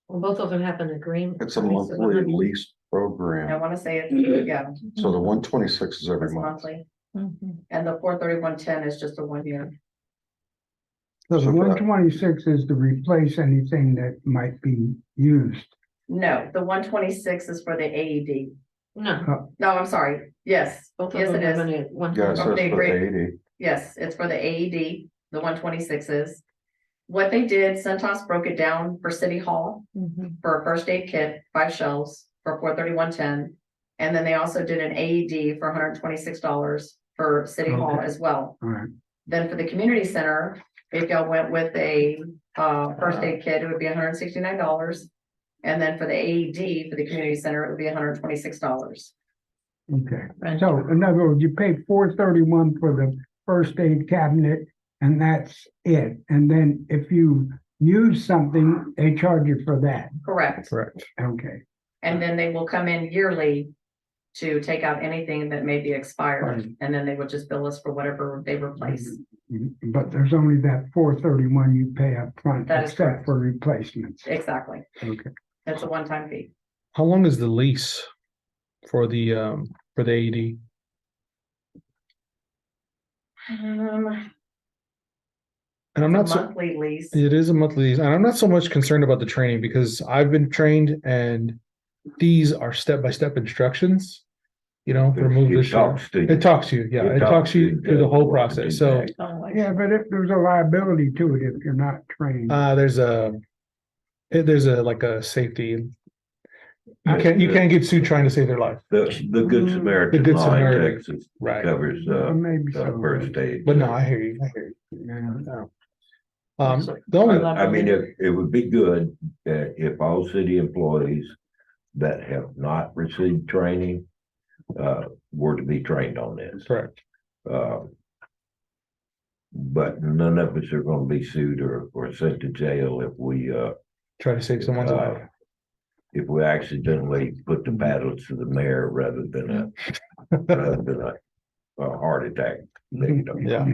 Well, both of them have an agreement. It's a price of monthly 100. lease I program, wanna say it, yeah, so the 126 is every it's month. monthly, Mhm. and the 43110 is just a 1 year. So So the for that- 126 is to replace anything that might be used. No, the 126 is for the AED. No. No, I'm sorry, yes, Both of yes, them it have is. an- one. Yeah, it says Okay, for great. 80. Yes, it's for the AED, the 126 is. What they did, Centos broke it down for City Hall Mhm. for a first aid kit, 5 shells for 43110. And then they also did an AED for $126 for City Hall Okay. as well. All right, Then for the community center, if y'all went with a first aid kit, it would be $169. And then for the AED for the community center, it would be $126. okay. Rental. So in other words, you pay $431 for the first aid cabinet and that's it. And then if you use something, they charge you for that. Correct. Correct. Okay. And then they will come in yearly to take out anything that may be expired. Right. And then they would just bill us for whatever they replace. But there's only that $431 you pay up front, That is except correct. for replacements. Exactly. Okay. It's a one-time fee. How long is the lease for the AED? And I'm not It's a so, monthly lease. it is a monthly lease, and I'm not so much concerned about the training because I've been trained and these are step-by-step instructions. You know, remove It this. talks to you. It talks to you, yeah, it talks to you through the whole what to do process, so, next. Oh, I Yeah, but if there's a liability to it if you're not trained. there's a, like a safety. You can't get sued trying to save their life, The Good The Samaritan Good law in Samaritan, Texas right. covers, Maybe so. first aid. But no, I hear you, I hear you. Yeah. The only, I mean, it would be good, if all city employees that have not received training, were to be trained on this. correct, But none of us are gonna be sued or sent to jail if we, try to save someone's life. if we accidentally put the paddles to the mayor rather than a heart attack. victim. Yeah.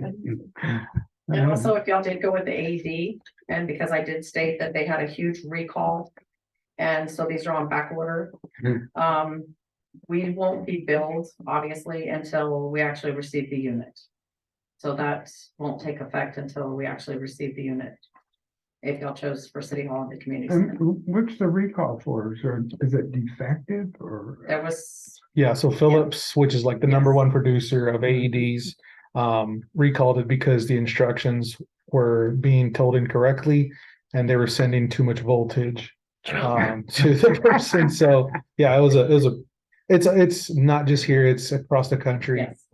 And also, if y'all did go with the AED, and because I did state that they had a huge recall. And so these are on back order. Mhm. We won't be billed, obviously, until we actually receive the unit. So that won't take effect until we actually receive the unit. If y'all chose for City Hall and the community And center. what's the recall for? Is it defective or? There was, Yeah, so Phillips, which is like the number one producer of AEDs, recalled it because the instructions were being told incorrectly and they were sending too much voltage to the person. So yeah, it's not just here, it's across the country. yes,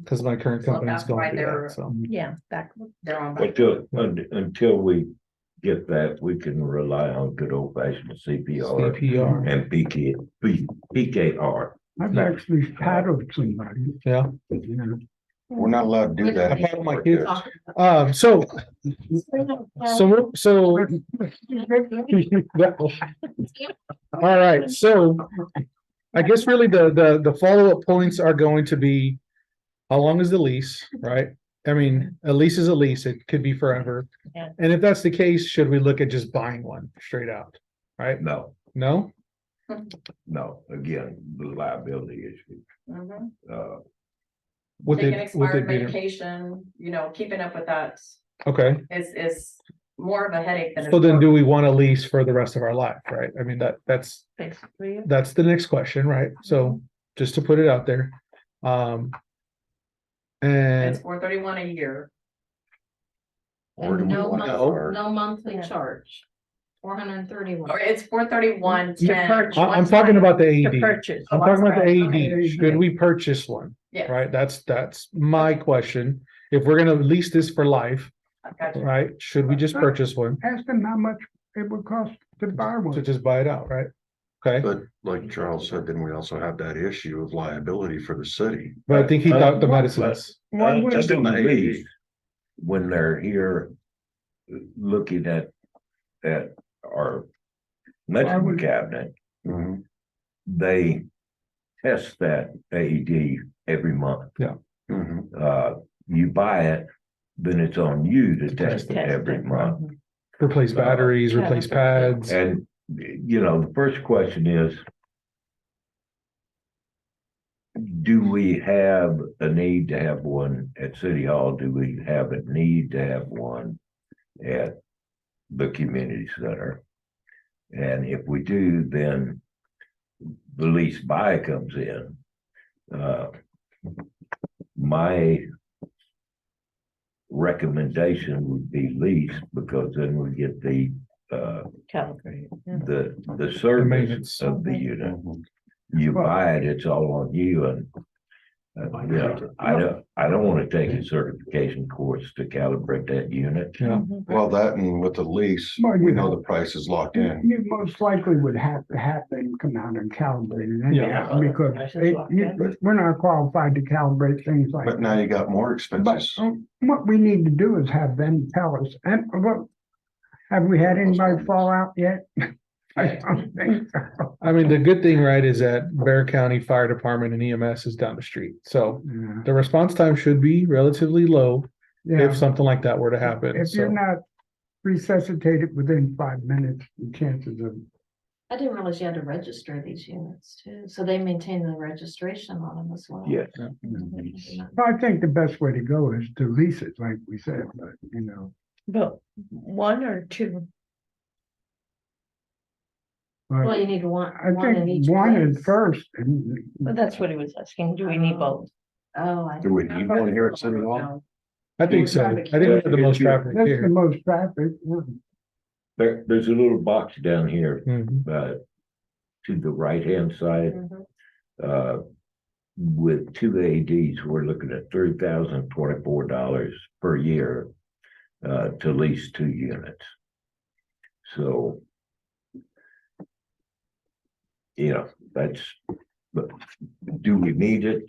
Because my current So company is that's why going through they're- that, so. Yeah, back. they're on. back. Until we get that, we can rely on good old fashioned CPR CPR, and PKR. I've actually paddled somebody. yeah. You know. We're not allowed to do that. I paddle my for kids. kids. So all right, so I guess really the follow-up points are going to be how long is the lease, right? I mean, a lease is a lease, it could be forever. Yeah. And if that's the case, should we look at just buying one straight out, right? No, No? again, the liability issue. Mhm. Would Taking they, would they expired be, medication, keeping up with that okay, is more of a headache than. so then do we want to lease for the rest of our life, right? I mean, that's Basically, the next question, right? So just to put it out there, It's And $431 a year. Or do And we no want to month, start? no monthly Yeah. charge. 431. Or it's $431. To purchase. I'm talking about the To AED. purchase. I'm Oh, talking I'm about the sorry. AED. Should we purchase one? Yeah. Right? That's my question. If we're gonna lease this for life, I got you. right? Should we just purchase one Ask them how much it would cost to buy to one. just buy it out, right? Okay, But like Charles said, then we also have that issue of liability for the city. but I think he thought the medicines. Why would- Just in the AED. When they're here looking at our medicine cabinet, Mhm. they test that AED every month. Mhm. You buy it, then it's on you to test it Test every it. month. Replace batteries, Yeah. replace pads. And, the first question is, do we have a need to have one at City Hall? Do we have a need to have one at the community center? And if we do, then the lease buy comes in. My recommendation would be lease, because then we get the Calibrate. yeah. the service maintenance. of the unit. Mhm. You buy it, it's all on you, and I don't want to take a certification course to calibrate that unit. Yeah. Mhm. Well, that and with the lease, Well, we you know know- the price is locked You in. you most likely would have to have them come out and calibrate it Yeah. anyhow, because we're not qualified to calibrate things like. But now you got more But expenses. what we need to do is have them tell us, and what, have we had anybody fall out yet? I don't think so. I mean, the good thing, right, is that Bear County Fire Department and EMS is down the street. So Yeah. the response time should be relatively low Yeah. if something like that were to happen. If you're So, not resuscitated within 5 minutes, the chances of, I didn't realize you had to register these units too, so they maintain the registration on them as well. Yes. I think the best way to go is to lease it, like we said, but, But one or two? Well, but you need one, I one in think each one is place. first, and Well, that's what he was asking. Do we need both? Oh, I. Do we need one here at City Hall? I think so. I think we have the most traffic that's the here. most traffic. There's a little box down here, Mhm. to the right-hand side, Mhm. with two AEDs, we're looking at $3,024 per year, to lease 2 units. So, that's, but do we need it?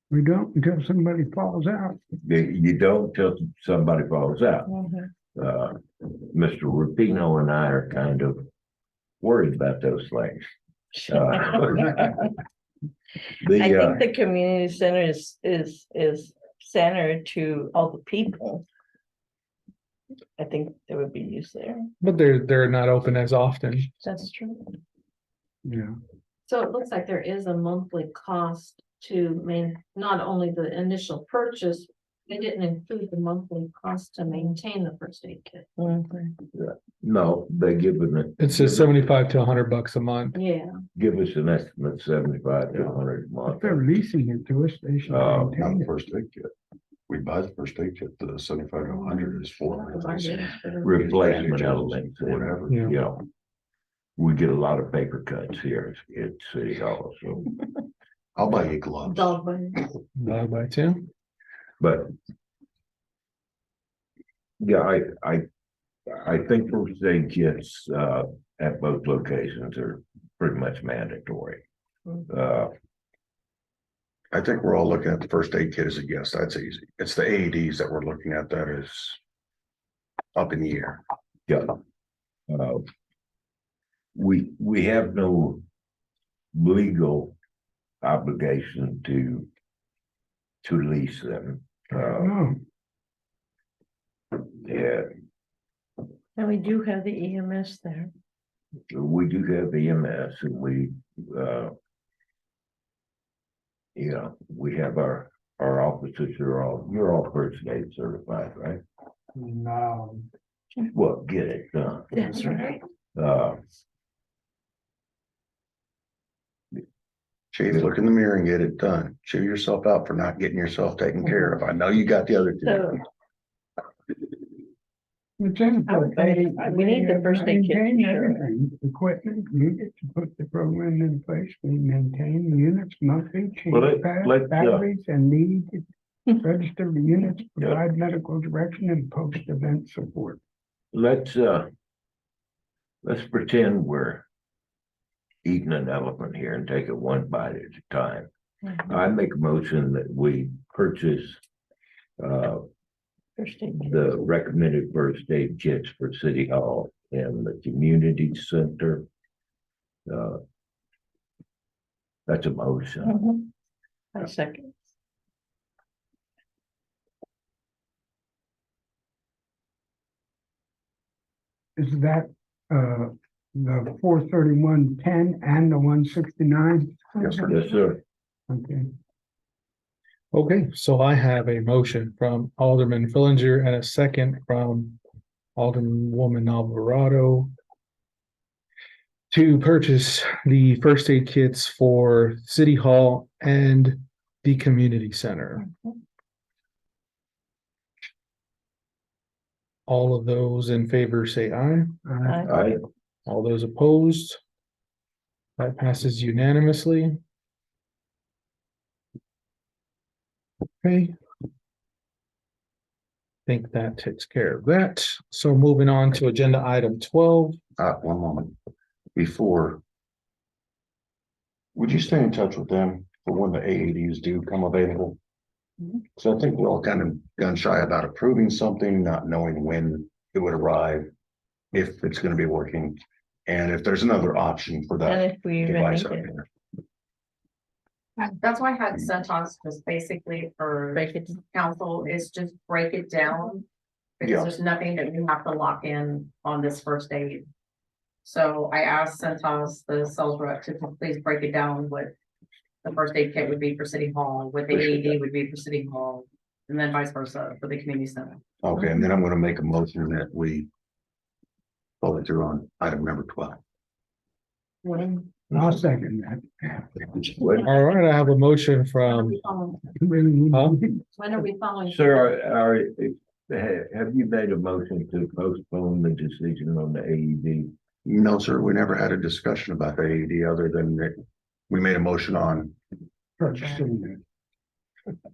We don't until somebody falls out. You don't till somebody falls out. Mhm. Mr. Rupino and I are kind of worried about those things. I The, think the community center is centered to all the people. I think there would be use there. But they're not open as often. That's true. Yeah. So it looks like there is a monthly cost to not only the initial purchase, they didn't include the monthly cost to maintain the first aid kit. Mhm. no, they given it. It says 75 to $100 a month. Yeah, Give us an estimate, 75 to 100 a If month. they're leasing it to us, they should Oh, maintain Not the it. first aid kit. We buy the first aid kit, the 75 to 100 is for replacing. Replacement elements, and, Whatever. Yeah. We get a lot of paper cuts here at City Hall, so, I'll buy you gloves. dog bites. Dog by two. but. Yeah, I think first aid kits, at both locations are pretty much mandatory. I think we're all looking at the first aid kit as a yes, that's easy. It's the AEDs that we're looking at that is up in the air. Yeah. We have no legal obligation to lease them. No, Yeah, And we do have the EMS there. we do have EMS and we we have our officers are you're all first aid certified, right? No. Well, get it done. That's right. Chief, look in the mirror and get it done. Chew yourself out for not getting yourself taken care of. I know you got the other two. So, It's in we need the first aid kit, Maintain sure. everything, equipment needed to put the program in place, we maintain the units monthly, Well, change let's, batteries and need. Register the units, provide medical direction and post-event support. let's pretend we're eating an elephant here and take it one bite at a time. I make a motion that we purchase First aid kit. the recommended first aid kits for City Hall and the community center. That's a motion. Mhm. I second. Is that, the 43110 and the 169? Yes, sir. Yes, sir. Okay. Okay, so I have a motion from Alderman Fillinger and a second from Alderwoman Alvarado to purchase the first aid kits for City Hall and the community center. All of those in favor say aye. Aye. All those opposed? That passes unanimously. Okay. Think that takes care of that. So moving on to agenda item 12. One moment. Before. Would you stay in touch with them for when the AEDs do come available? So I think we're all kind of gun shy about approving something, not knowing when it would arrive. If it's gonna be working, and if there's another option for And that if we even device need out it, there. That's why I had Centos, just basically for break it. council is just break it down. Because Yeah. there's nothing that we have to lock in on this first aid. So I asked Centos, the sales rep, to please break it down with. The first aid kit would be for City Hall, what the AED would be for City Hall, and then vice versa for the community center. Okay, and then I'm gonna make a motion that we. Follow through on item number 12. I'll second that. All right, I have a motion from, Huh? When are we following? Sir, have you made a motion to postpone the decision on the AED? No, sir, we never had a discussion about the AED other than that we made a motion on Purchasing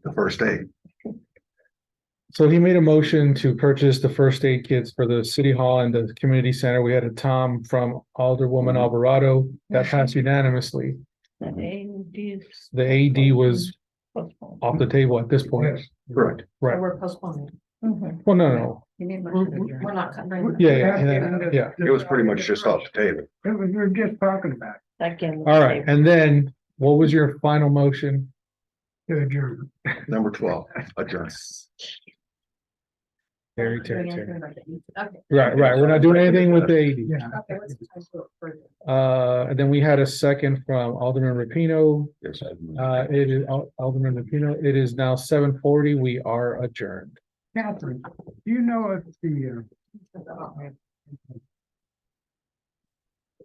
the first aid. so he made a motion to purchase the first aid kits for the City Hall and the community center. We had a Tom from Alderwoman Alvarado that passed unanimously. The AEDs The AED was postponed. off the table at this point. Yes. Correct. Right. We're postponing. Mhm. Well, no. We're not covering. Yeah. It was pretty much just off the table. we were just talking about Second. All right, and then what was your final motion? to adjourn. Number 12, adjourn. Terry. Okay, Right, we're not doing anything with the AED. Yeah. okay, let's try to go further. And then we had a second from Alderman Rapino. Yes, It is Alderman Rapino. It is now 7:40. We are adjourned. Catherine, do you know if the